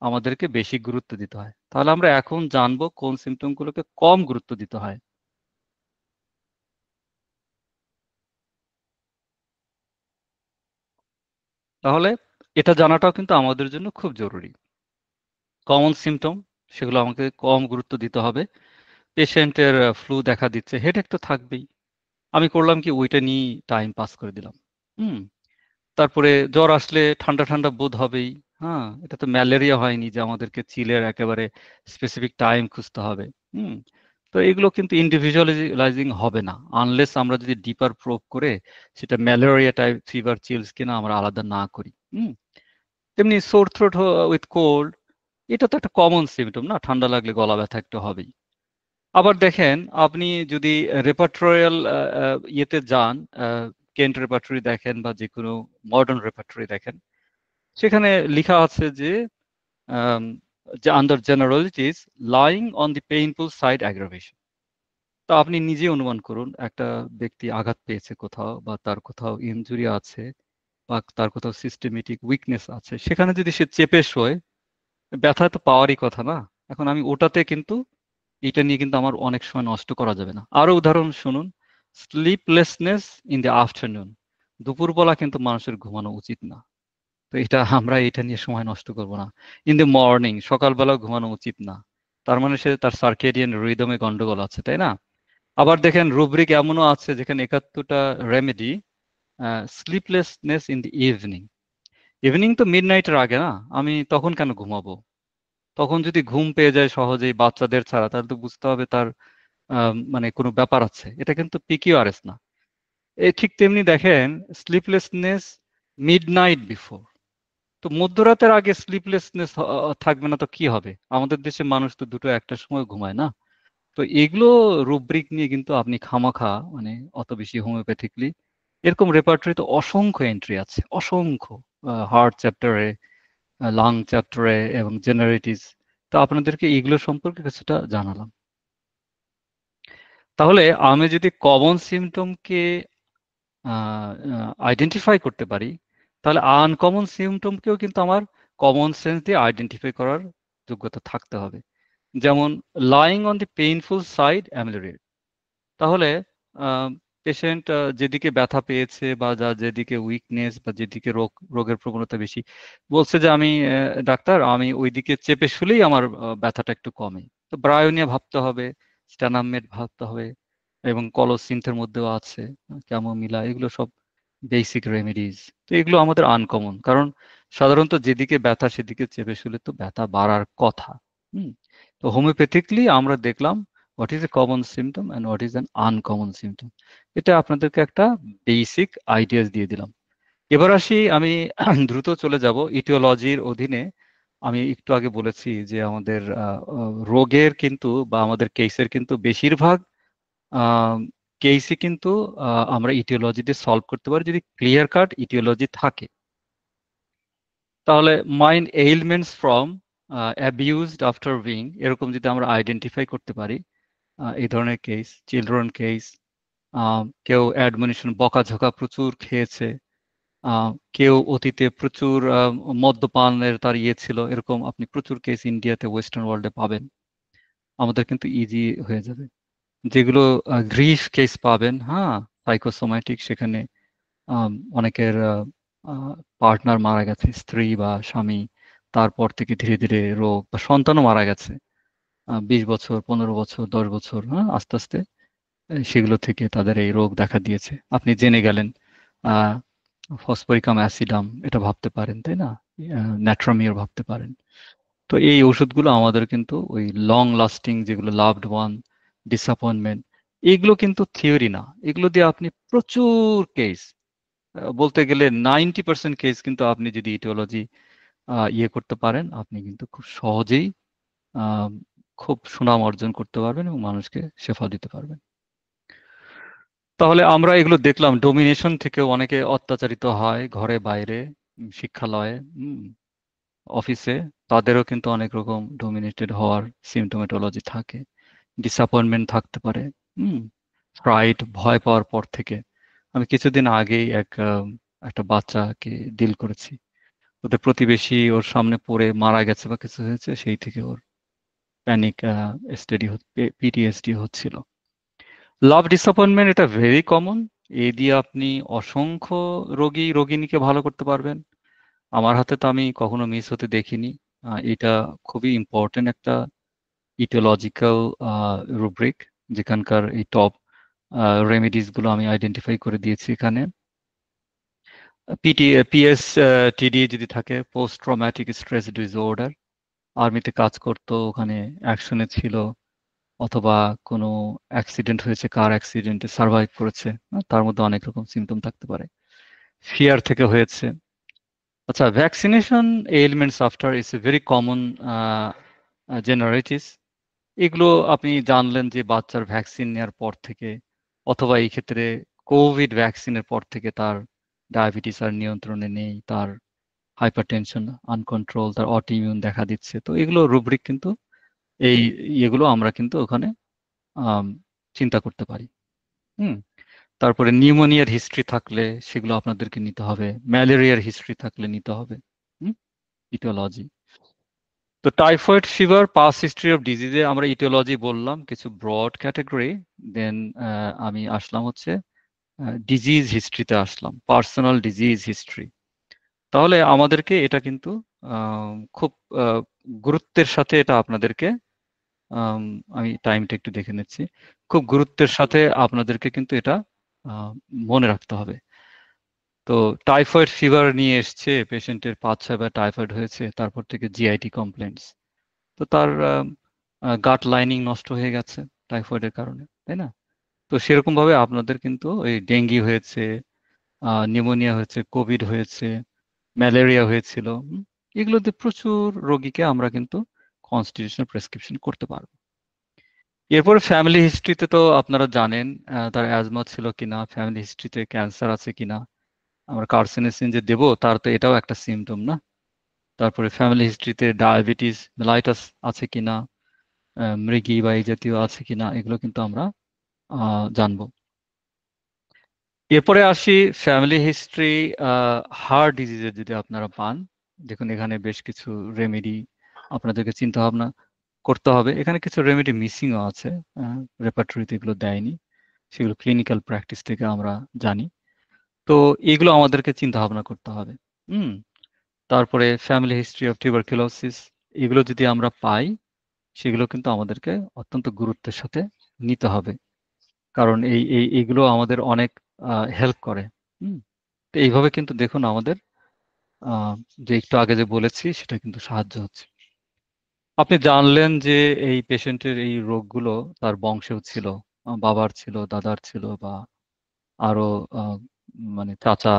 আমাদেরকে বেশি গুরুত্ব দিতে হয়। তাহলে আমরা এখন জানবো কোন সিমটমগুলোকে কম গুরুত্ব দিতে হয়। তাহলে এটা জানাটাও কিন্তু আমাদের জন্য খুব জরুরি। কমন সিমটম, সেগুলো আমাকে কম গুরুত্ব দিতে হবে। পেশেন্টের ফ্লু দেখা দিচ্ছে, হেডেক তো থাকবেই। আমি করলাম কি, ওইটা নিয়েই টাইম পাস করে দিলাম। হুম। তারপরে জ্বর আসলে ঠান্ডা ঠান্ডা বোধ হবেই। হ্যাঁ, এটা তো ম্যালেরিয়া হয়নি যে আমাদেরকে চিলের একেবারে স্পেসিফিক টাইম খুঁজতে হবে। হুম। তো এগুলো কিন্তু ইন্ডিভিজুয়ালাইজিং হবে না আনলেস আমরা যদি ডিপার প্রোব করে সেটা ম্যালেরিয়া টাইপ ফিভার চিলস কিনা আমরা আলাদা না করি। হুম। তেমনি সোর থ্রোট উইথ কোল্ড, এটা তো একটা কমন সিমটম না, ঠান্ডা লাগলে গলা ব্যথা একটু হবেই। আবার দেখেন, আপনি যদি রেপার্টোরিয়াল ইয়েতে যান, কেন্ট রেপার্টরি দেখেন বা যে কোনো মডার্ন রেপার্টরি দেখেন, সেখানে লেখা আছে যে আম, যে under জেনারেলিটিস lying on the painful side aggravation. তো আপনি নিজে অনুমান করুন, একটা ব্যক্তি আঘাত পেয়েছে কোথাও, বা তার কোথাও ইনজুরি আছে, বা তার কোথাও সিস্টেমেটিক উইকনেস আছে, সেখানে যদি সে চেপে শোয়, ব্যথা তো পাওয়ারই কথা না। এখন আমি ওটাতে কিন্তু, এটা নিয়ে কিন্তু আমার অনেক সময় নষ্ট করা যাবে না। আরো উদাহরণ শুনুন, স্লিপলেসনেস ইন দ্য আফটারনুন, দুপুরবেলা কিন্তু মানুষের ঘুমানো উচিত না। তো আমরা এটা নিয়ে সময় নষ্ট করব না। ইন দ্য মর্নিং, সকালবেলা ঘুমানো উচিত না। তার মানে সে তার সার্কেডিয়ান রিদমে গন্ডগোল আছে, তাই না? আবার দেখেন, রুব্রিক এমনও আছে যেখানে 71টা remedy. Sleeplessness in the evening, evening তো মিড নাইটের আগে না, আমি তখন কেন ঘুমাবো? তখন যদি ঘুম পেয়ে যায় সহজেই বাচ্চাদের ছাড়া, তাহলে তো বুঝতে হবে তার মানে কোনো ব্যাপার আছে। এটা কিন্তু পিকিউআরএস না। এই ঠিক তেমনি দেখেন, স্লিপলেসনেস মিড নাইট বিফোর, তো মধ্যরাতের আগে স্লিপলেসনেস থাকবে না তো কি হবে? আমাদের দেশে মানুষ তো দুটো একটা সময় ঘুমায় না। তো এগুলো রুব্রিক নিয়ে কিন্তু আপনি খামাখা মানে অত বেশি হোমিওপ্যাথিকলি, এরকম রেপার্টরিতে অসংখ্য এন্ট্রি আছে, অসংখ্য। হার্ট চ্যাপ্টারে, লাং চ্যাপ্টারে এবং জেনারেটিস। তো আপনাদেরকে এগুলো সম্পর্কে কিছুটা জানালাম। তাহলে আমি যদি কমন সিমটমকে আইডেন্টিফাই করতে পারি, তাহলে আনকমন সিমটমকেও কিন্তু আমার কমন সেন্স দিয়ে আইডেন্টিফাই করার যোগ্যতা থাকতে হবে। যেমন lying on the painful side ameliorate. তাহলে পেশেন্ট যেদিকে ব্যথা পেয়েছে, বা যেদিকে উইকনেস, বা যেদিকে রোগের প্রবণতা বেশি, বলছে যে আমি ডাক্তার, আমি ওইদিকে চেপে শুলেই আমার ব্যথাটা একটু কমে। তো ব্রায়োনিয়া ভাবতে হবে, স্ট্যানামমেড ভাবতে হবে, এবং কলোসিন্থের মধ্যেও আছে, ক্যামোমিলা, এগুলো সব বেসিক রেমেডিজ। তো এগুলো আমাদের আনকমন, কারণ সাধারণত যেদিকে ব্যথা সেদিকে চেপে শুলে তো ব্যথা বাড়ার কথা। হুম। তো হোমিওপ্যাথিকলি আমরা দেখলাম what is a common symptom and what is an uncommon symptom. এটা আপনাদেরকে একটা বেসিক আইডিয়াস দিয়ে দিলাম। এবার আসি, আমি দ্রুত চলে যাব ইটিওলজির অধীনে। আমি একটু আগে বলেছি যে আমাদের রোগের কিন্তু, বা আমাদের কেসের কিন্তু বেশিরভাগ কেসই কিন্তু আমরা ইটিওলজি দিয়ে সলভ করতে পারি, যদি ক্লিয়ার কাট ইটিওলজি থাকে। তাহলে mind ailments from abused after being, এরকম যদি আমরা আইডেন্টিফাই করতে পারি, এই ধরনের কেস, চিলড্রেন কেস, কেউ অ্যাডমনিশন বকাঝকা প্রচুর খেয়েছে, কেউ অতীতে প্রচুর মদ্যপানের তার ইয়ে ছিল, এরকম আপনি প্রচুর কেস ইন্ডিয়াতে, ওয়েস্টার্ন ওয়ার্ল্ডে পাবেন। আমাদের কিন্তু ইজি হয়ে যাবে। যেগুলো গ্রিফ কেস পাবেন, হ্যাঁ, সাইকোসোম্যাটিক, সেখানে অনেকের পার্টনার মারা গেছে, স্ত্রী বা স্বামী, তারপর থেকে ধীরে ধীরে রোগ, বা সন্তানও মারা গেছে, 20 বছর, 15 বছর, 10 বছর, হ্যাঁ, আস্তে আস্তে সেগুলো থেকে তাদের এই রোগ দেখা দিয়েছে। আপনি জেনে গেলেন আহ ফসফরিকাম অ্যাসিডাম, এটা ভাবতে পারেন, তাই না? ন্যাট্রামিওর ভাবতে পারেন। তো এই ওষুধগুলো আমাদের কিন্তু ওই লং লাস্টিং, যেগুলো লাভড ওয়ান, ডিসঅ্যাপয়েন্টমেন্ট, এগুলো কিন্তু থিওরি না। এগুলো দিয়ে আপনি প্রচুর কেস, বলতে গেলে 90% কেস কিন্তু আপনি যদি ইটিওলজি ইয়ে করতে পারেন, আপনি কিন্তু খুব সহজেই আহ, খুব সুনাম অর্জন করতে পারবেন এবং মানুষকে শেফা দিতে পারবেন। তাহলে আমরা এগুলো দেখলাম, ডোমিনেশন থেকেও অনেকে অত্যাচারিত হয়, ঘরে বাইরে, শিক্ষালয়ে, অফিসে, তাদেরও কিন্তু অনেক রকম ডোমিনেটেড হওয়ার সিমটোমেটোলজি থাকে। ডিসঅ্যাপয়েন্টমেন্ট থাকতে পারে। হুম। ফ্রাইট, ভয় পাওয়ার পর থেকে। আমি কিছুদিন আগেই একটা বাচ্চাকে ডিল করেছি। ওদের প্রতিবেশী ওর সামনে পড়ে মারা গেছে বা কিছু হয়েছে, সেই থেকে ওর প্যানিক স্টাডি পিটিএসডি হচ্ছিল। লাভ ডিসঅ্যাপয়েন্টমেন্ট এটা ভেরি কমন। এই দিয়ে আপনি অসংখ্য রোগিণীকে ভালো করতে পারবেন। আমার হাতে তো আমি কখনো মিস হতে দেখিনি। এটা খুবই ইম্পর্টেন্ট একটা ইটিওলজিক্যাল রুব্রিক, যেখানকার এই টপ রেমেডিস গুলো আমি আইডেন্টিফাই করে দিয়েছি এখানে। পিএসটিডি যদি থাকে, পোস্ট ট্রমাটিক স্ট্রেস ডিসঅর্ডার, আর্মিতে কাজ করতো, ওখানে অ্যাকশনে ছিল, অথবা কোনো অ্যাক্সিডেন্ট হয়েছে, কার অ্যাক্সিডেন্টে সার্ভাইভ করেছে, তার মধ্যে অনেক রকম সিমটম থাকতে পারে। ফিয়ার থেকে হয়েছে। আচ্ছা, vaccination ailments after is a very common generalities. এগুলো আপনি জানলেন যে বাচ্চার ভ্যাকসিন নেওয়ার পর থেকে, অথবা এই ক্ষেত্রে কোভিড ভ্যাকসিনের পর থেকে তার ডায়াবেটিস আর নিয়ন্ত্রণে নেই, তার হাইপারটেনশন আনকন্ট্রোল, তার অটিইমিউন দেখা দিচ্ছে। তো এগুলো রুব্রিক কিন্তু এই এগুলো আমরা কিন্তু ওখানে আম, চিন্তা করতে পারি। হুম। তারপরে নিউমোনিয়ার হিস্ট্রি থাকলে সেগুলো আপনাদেরকে নিতে হবে, ম্যালেরিয়ার হিস্ট্রি থাকলে নিতে হবে। হুম। ইটিওলজি। তো typhoid fever past history of ডিজিজে আমরা ইটিওলজি বললাম, কিছু ব্রড ক্যাটাগরি। দেন আমি আসলাম হচ্ছে ডিজিজ হিস্ট্রিতে আসলাম, পার্সোনাল ডিজিজ হিস্ট্রি। তাহলে আমাদেরকে এটা কিন্তু খুব গুরুত্বের সাথে এটা আপনাদেরকে, আম, আমি টাইমটা একটু দেখে নিচ্ছি, খুব গুরুত্বের সাথে আপনাদেরকে কিন্তু এটা আহ, মনে রাখতে হবে। তো টাইফয়েড ফিভার নিয়ে এসছে, পেশেন্টের 5-6বার টাইফয়েড হয়েছে, তারপর থেকে জিআইটি কমপ্লেন্টস। তো তার গাট লাইনিং নষ্ট হয়ে গেছে টাইফয়েডের কারণে, তাই না? তো সেরকম ভাবে আপনাদের কিন্তু ওই ডেঙ্গি হয়েছে, নিউমোনিয়া হয়েছে, কোভিড হয়েছে, ম্যালেরিয়া হয়েছিল, এগুলোতে প্রচুর রোগীকে আমরা কিন্তু কনস্টিটিউশনাল প্রেসক্রিপশন করতে পারবো। এরপরে ফ্যামিলি হিস্ট্রিতে তো আপনারা জানেন তার অ্যাজমা ছিল কিনা, ফ্যামিলি হিস্ট্রিতে ক্যান্সার আছে কিনা। আমরা কার্সিনোসিন যে দেবো, তার তো এটাও একটা সিমটম না? তারপরে ফ্যামিলি হিস্ট্রিতে ডায়াবেটিস মেলাইটাস আছে কিনা, মৃগী বা এই জাতীয় আছে কিনা, এগুলো কিন্তু আমরা জানবো। এরপরে আসি ফ্যামিলি হিস্ট্রি হার্ট ডিজিজের যদি আপনারা পান, দেখুন এখানে বেশ কিছু রেমেডি আপনাদেরকে চিন্তা ভাবনা করতে হবে। এখানে কিছু রেমেডি মিসিংও আছে, রেপার্টরিতে এগুলো দেয়নি, সেগুলো ক্লিনিক্যাল প্র্যাকটিস থেকে আমরা জানি। তো এগুলো আমাদেরকে চিন্তা ভাবনা করতে হবে। হুম। তারপরে ফ্যামিলি হিস্ট্রি অফ টিউবারকুলোসিস, এগুলো যদি আমরা পাই, সেগুলো কিন্তু আমাদেরকে অত্যন্ত গুরুত্বের সাথে নিতে হবে, কারণ এইগুলো আমাদের অনেক হেল্প করে। হুম। তো এইভাবে কিন্তু দেখুন আমাদের আহ, যে একটু আগে যে বলেছি সেটা কিন্তু সাহায্য হচ্ছে। আপনি জানলেন যে এই পেশেন্টের এই রোগগুলো তার বংশেও ছিল, বাবার ছিল, দাদার ছিল, বা আরো আহ, মানে চাচা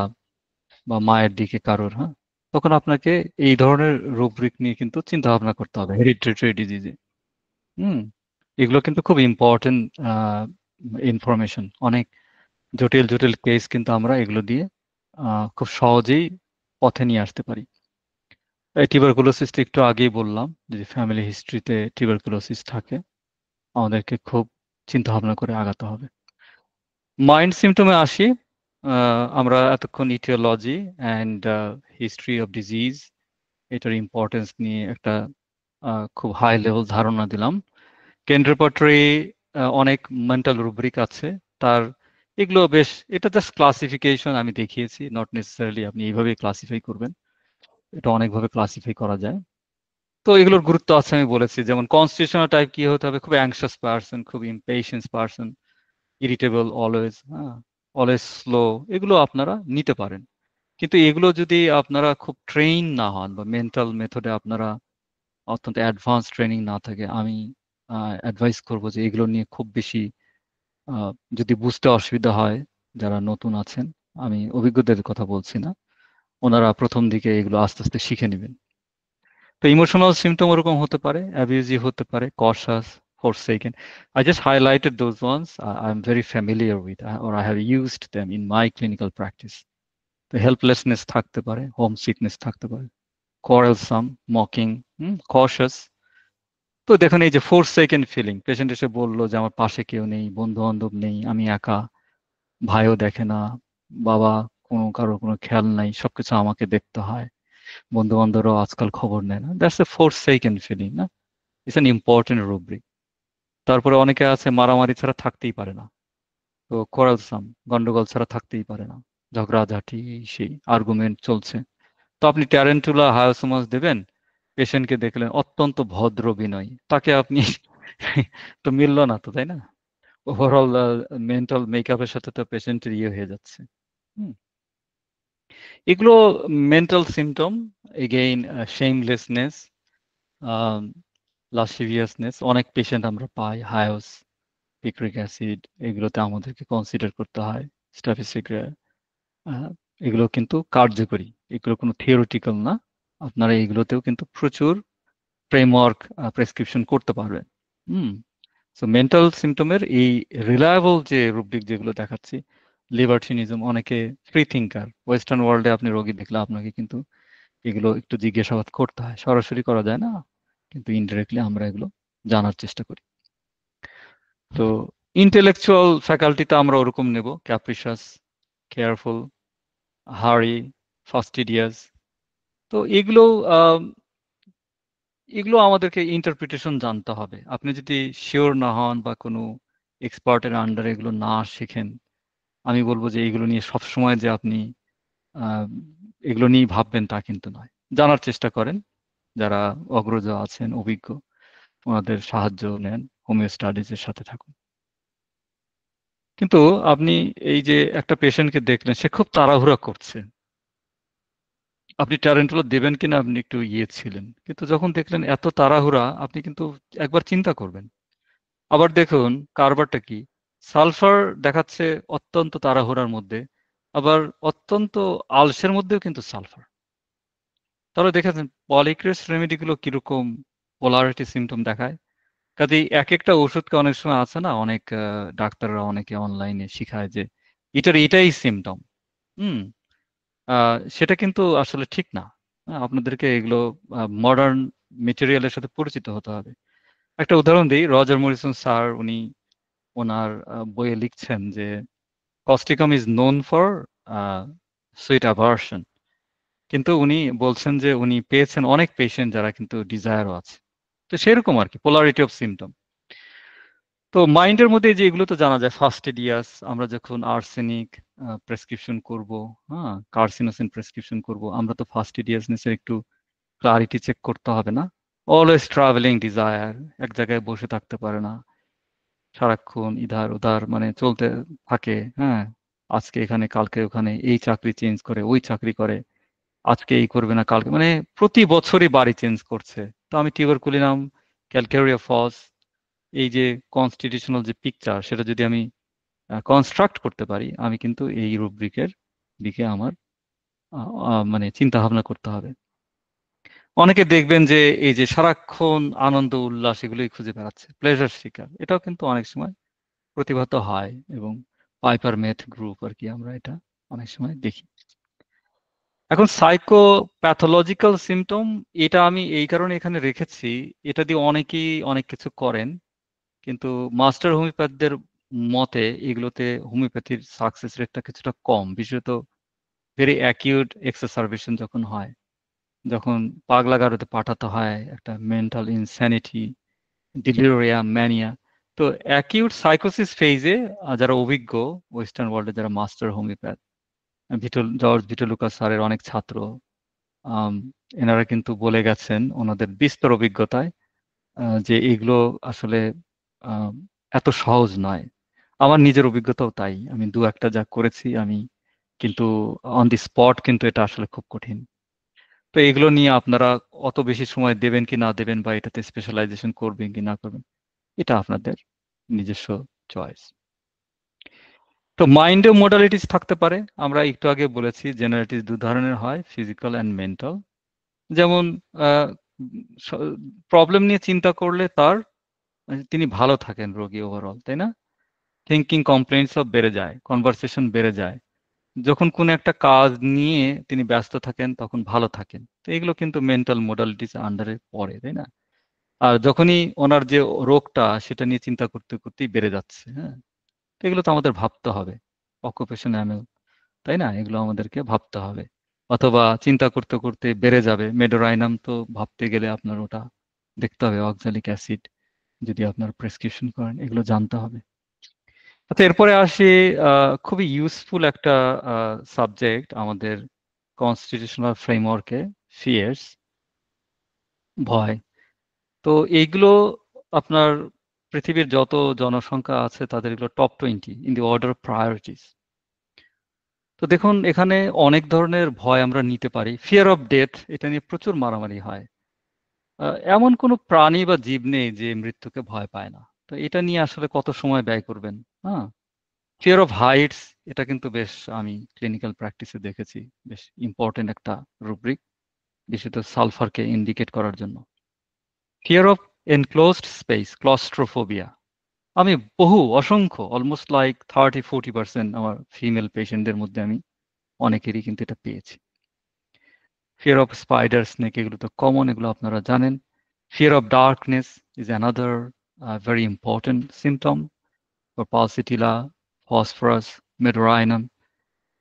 বা মায়ের দিকে কারোর, হ্যাঁ, তখন আপনাকে এই ধরনের রুব্রিক নিয়ে কিন্তু চিন্তা ভাবনা করতে হবে হেরিডিটারি ডিজিজে। হুম। এগুলো কিন্তু খুব ইম্পর্টেন্ট ইনফরমেশন। অনেক জটিল জটিল কেস কিন্তু আমরা এগুলো দিয়ে খুব সহজেই পথে নিয়ে আসতে পারি। এই টিউবারকুলোসিসটা একটু আগেই বললাম, যদি ফ্যামিলি হিস্ট্রিতে টিউবারকুলোসিস থাকে, আমাদেরকে খুব চিন্তা ভাবনা করে আগাতে হবে। মাইন্ড সিমটমে আসি। আমরা এতক্ষণ etiology and history of disease, এটার ইম্পর্টেন্স নিয়ে একটা খুব হাই লেভেল ধারণা দিলাম। কেন্দ্রপত্রে অনেক মেন্টাল রুব্রিক আছে তার, এগুলো বেশ, এটা জাস্ট ক্লাসিফিকেশন আমি দেখিয়েছি, নট নেসেসারিলি আপনি এইভাবে ক্লাসিফাই করবেন, এটা অনেকভাবে ক্লাসিফাই করা যায়। তো এগুলোর গুরুত্ব আছে আমি বলেছি, যেমন কনস্টিটিউশনাল টাইপ কি হতে হবে, খুব অ্যাংশাস পার্সন, খুব ইম্পেশেন্স পার্সন, ইরিটেবল অলওয়েজ, হ্যাঁ, অলওয়েজ স্লো, এগুলো আপনারা নিতে পারেন। কিন্তু এগুলো যদি আপনারা খুব ট্রেন না হন বা মেন্টাল মেথডে আপনারা অত্যন্ত অ্যাডভান্স ট্রেনিং না থাকে, আমি অ্যাডভাইস করবো যে এগুলো নিয়ে খুব বেশি আহ, যদি বুঝতে অসুবিধা হয়, যারা নতুন আছেন, আমি অভিজ্ঞদের কথা বলছি না, ওনারা প্রথম দিকে এগুলো আস্তে আস্তে শিখে নেবেন। তো ইমোশনাল সিমটম ওরকম হতে পারে, অ্যাবিউজিভ হতে পারে, কশাস, ফরসেকেন। I just highlighted those ones I'm very familiar with, or I have used them in my clinical practice. তো হেল্পলেসনেস থাকতে পারে, হোম সিকনেস থাকতে পারে, quarrelsome, মকিং, কশাস। তো দেখুন এই যে ফোরসেকেন ফিলিং, পেশেন্ট এসে বললো যে আমার পাশে কেউ নেই, বন্ধু বান্ধব নেই, আমি একা, ভাইও দেখে না, বাবা কোনো কারোর কোনো খেয়াল নাই, সবকিছু আমাকে দেখতে হয়। বন্ধু বান্ধবরাও আজকাল খবর নেয় না, দ্যাটস এ ফোরসেকেন ফিলিং না, ইটস অ্যান ইম্পর্টেন্ট রুব্রিক। তারপরে অনেকে আছে মারামারি ছাড়া থাকতেই পারে না, তো কোরালসাম, গন্ডগোল ছাড়া থাকতেই পারে না, ঝগড়াঝাটি এই সেই আর্গুমেন্ট চলছে। তো আপনি ট্যারেন্টুলা হায়াসোমাস দেবেন, পেশেন্টকে দেখলেন অত্যন্ত ভদ্র বিনয়ী, তাকে আপনি তো মিললো না তো, তাই না? ওভারঅল মেন্টাল মেকআপের সাথে তো পেশেন্টের ইয়ে হয়ে যাচ্ছে। হুম। এগুলো মেন্টাল সিমটম, এগেইন শেমলেসনেস, লাসিভিয়াসনেস। অনেক পেশেন্ট আমরা পাই হায়াস, পিক্রিক অ্যাসিড, এগুলোতে আমাদেরকে কনসিডার করতে হয়। স্ট্যাটিস্টিকরা এগুলো কিন্তু কার্যকরী, এগুলো কোনো থিওরিটিক্যাল না। আপনারা এগুলোতেও কিন্তু প্রচুর ফ্রেমওয়ার্ক প্রেসক্রিপশন করতে পারবেন। হুম। সো মেন্টাল সিমটমের এই রিলায়েবল যে রুব্রিক যেগুলো দেখাচ্ছি, লিবার্টিনিজম, অনেকে ফ্রি থিঙ্কার, ওয়েস্টার্ন ওয়ার্ল্ডে আপনি রোগী দেখলে আপনাকে কিন্তু এগুলো একটু জিজ্ঞাসাবাদ করতে হয়, সরাসরি করা যায় না, কিন্তু ইনডিরেক্টলি আমরা এগুলো জানার চেষ্টা করি। তো ইন্টেলেকচুয়াল ফ্যাকাল্টিতে আমরা ওরকম নেব, ক্যাপ্রিশাস, কেয়ারফুল, হারি, ফাস্টিডিয়াস। তো এগুলো আম, এগুলো আমাদেরকে ইন্টারপ্রিটেশন জানতে হবে। আপনি যদি শিওর না হন বা কোনো এক্সপার্টের আন্ডারে এগুলো না শিখেন, আমি বলবো যে এগুলো নিয়ে সবসময় যে আপনি আহ, এগুলো নিয়ে ভাববেন তা কিন্তু নয়। জানার চেষ্টা করেন, যারা অগ্রজ আছেন, অভিজ্ঞ, ওনাদের সাহায্য নেন, হোমিও স্টাডিজের সাথে থাকুন। কিন্তু আপনি এই যে একটা পেশেন্টকে দেখলেন, সে খুব তাড়াহুড়া করছে, আপনি ট্যারেন্টুলা দেবেন কিনা আপনি একটু ইয়ে ছিলেন, কিন্তু যখন দেখলেন এত তাড়াহুড়া, আপনি কিন্তু একবার চিন্তা করবেন। আবার দেখুন কারবারটা কি, সালফার দেখাচ্ছে অত্যন্ত তাড়াহুড়ার মধ্যে, আবার অত্যন্ত আলসের মধ্যেও কিন্তু সালফার। তাহলে দেখেছেন পলিক্রেস রেমেডিগুলো কিরকম পোলারিটি সিমটম দেখায়। কাজেই এক একটা ওষুধকে অনেক সময় আছে না, অনেক ডাক্তাররা অনেকে অনলাইনে শিখায় যে এটাই সিমটম। হুম। সেটা কিন্তু আসলে ঠিক না। আপনাদেরকে এগুলো মডার্ন মেটেরিয়ালের সাথে পরিচিত হতে হবে। একটা উদাহরণ দিই, রজার মরিসন স্যার, উনি ওনার বইয়ে লিখছেন যে Causticum is known for sweet aversion, কিন্তু উনি বলছেন যে উনি পেয়েছেন অনেক পেশেন্ট যারা কিন্তু ডিজায়ারও আছে। তো সেরকম আর কি, পোলারিটি অফ সিমটম। তো মাইন্ডের মধ্যে যে এগুলো তো জানা যায়, ফাস্টিডিয়াস, আমরা যখন আর্সেনিক প্রেসক্রিপশন করব, হ্যাঁ, কার্সিনোসিন প্রেসক্রিপশন করব, আমরা তো ফাস্টিডিয়াসনেসের একটু ক্লারিটি চেক করতে হবে না? অলওয়েজ ট্রাভেলিং ডিজায়ার, এক জায়গায় বসে থাকতে পারে না, সারাক্ষণ ইধার উধার মানে চলতে থাকে। হ্যাঁ, আজকে এখানে কালকে ওখানে, এই চাকরি চেঞ্জ করে ওই চাকরি করে, আজকে এই করবে না কালকে, মানে প্রতি বছরই বাড়ি চেঞ্জ করছে। তো আমি টিউবারকুলিনাম, ক্যালকেরিয়া ফস, এই যে কনস্টিটিউশনাল যে পিকচার, সেটা যদি আমি কনস্ট্রাক্ট করতে পারি, আমি কিন্তু এই রুব্রিকের দিকে আমার মানে চিন্তা ভাবনা করতে হবে। অনেকে দেখবেন যে এই যে সারাক্ষণ আনন্দ উল্লাস এগুলোই খুঁজে বেড়াচ্ছে, প্লেজার শিকার, এটাও কিন্তু অনেক সময় প্রতিভাত হয়, এবং পাইপার মেথ গ্রুপ আর কি, আমরা এটা অনেক সময় দেখি। এখন সাইকোপ্যাথোলজিক্যাল সিমটম, এটা আমি এই কারণে এখানে রেখেছি, এটা দিয়ে অনেকেই অনেক কিছু করেন, কিন্তু মাস্টার হোমিওপ্যাথদের মতে এগুলোতে হোমিওপ্যাথির সাকসেস রেটটা কিছুটা কম, বিশেষত ভেরি অ্যাকিউট এক্সাসারবেশন যখন হয়, যখন পাগলা গারদে পাঠাতে হয়, একটা মেন্টাল ইনস্যানিটি, ডিলিরিয়া, ম্যানিয়া। তো অ্যাকিউট সাইকোসিস ফেজে যারা অভিজ্ঞ, ওয়েস্টার্ন ওয়ার্ল্ডে যারা মাস্টার হোমিওপ্যাথ, জর্জ ভিটো লুকাস স্যারের অনেক ছাত্র, আম, এনারা কিন্তু বলে গেছেন ওনাদের বিস্তর অভিজ্ঞতায় যে এগুলো আসলে আম, এত সহজ নয়। আমার নিজের অভিজ্ঞতাও তাই, আমি দু একটা যা করেছি আমি, কিন্তু অন দি স্পট কিন্তু এটা আসলে খুব কঠিন। তো এগুলো নিয়ে আপনারা অত বেশি সময় দেবেন কি না দেবেন, বা এটাতে স্পেশালাইজেশন করবেন কি না করবেন, এটা আপনাদের নিজস্ব চয়েস। তো মাইন্ডে মোডালিটিস থাকতে পারে, আমরা একটু আগে বলেছি জেনারেটিস দু ধরনের হয়, ফিজিক্যাল অ্যান্ড মেন্টাল। যেমন প্রবলেম নিয়ে চিন্তা করলে তার তিনি ভালো থাকেন রোগী ওভারঅল, তাই না? থিঙ্কিং কমপ্লেন্স সব বেড়ে যায়, কনভারসেশন বেড়ে যায়, যখন কোনো একটা কাজ নিয়ে তিনি ব্যস্ত থাকেন তখন ভালো থাকেন। তো এগুলো কিন্তু মেন্টাল মোডালিটিস আন্ডারে পড়ে, তাই না? আর যখনই ওনার যে রোগটা সেটা নিয়ে চিন্তা করতে করতেই বেড়ে যাচ্ছে, হ্যাঁ, তো এগুলো তো আমাদের ভাবতে হবে। অকুপেশন অ্যানুয়াল, তাই না? এগুলো আমাদেরকে ভাবতে হবে। অথবা চিন্তা করতে করতে বেড়ে যাবে, মেডোরাইনাম তো ভাবতে গেলে আপনার ওটা দেখতে হবে, অক্সালিক অ্যাসিড যদি আপনার প্রেসক্রিপশন করেন, এগুলো জানতে হবে। আচ্ছা, এরপরে আসি খুবই ইউজফুল একটা সাবজেক্ট আমাদের কনস্টিটিউশনাল ফ্রেমওয়ার্কে, ফিয়ার্স, ভয়। তো এইগুলো আপনার পৃথিবীর যত জনসংখ্যা আছে তাদের এগুলো top 20 in the order of priorities. তো দেখুন, এখানে অনেক ধরনের ভয় আমরা নিতে পারি। ফিয়ার অফ ডেথ, এটা নিয়ে প্রচুর মারামারি হয়। এমন কোনো প্রাণী বা জীব নেই যে মৃত্যুকে ভয় পায় না। তো এটা নিয়ে আসলে কত সময় ব্যয় করবেন? হ্যাঁ। ফিয়ার অফ হাইটস, এটা কিন্তু বেশ, আমি ক্লিনিক্যাল প্র্যাকটিসে দেখেছি, বেশ ইম্পর্টেন্ট একটা রুব্রিক, বিশেষত সালফারকে ইন্ডিকেট করার জন্য। Fear of enclosed space, claustrophobia, আমি অসংখ্য, অলমোস্ট লাইক 30-40% আমার ফিমেল পেশেন্টদের মধ্যে আমি অনেকেরই কিন্তু এটা পেয়েছি। ফিয়ার অফ স্পাইডার, স্নেক, এগুলো তো কমন, এগুলো আপনারা জানেন। Fear of darkness is another very important symptom for Pulsatilla, phosphorus, Medorrhinum.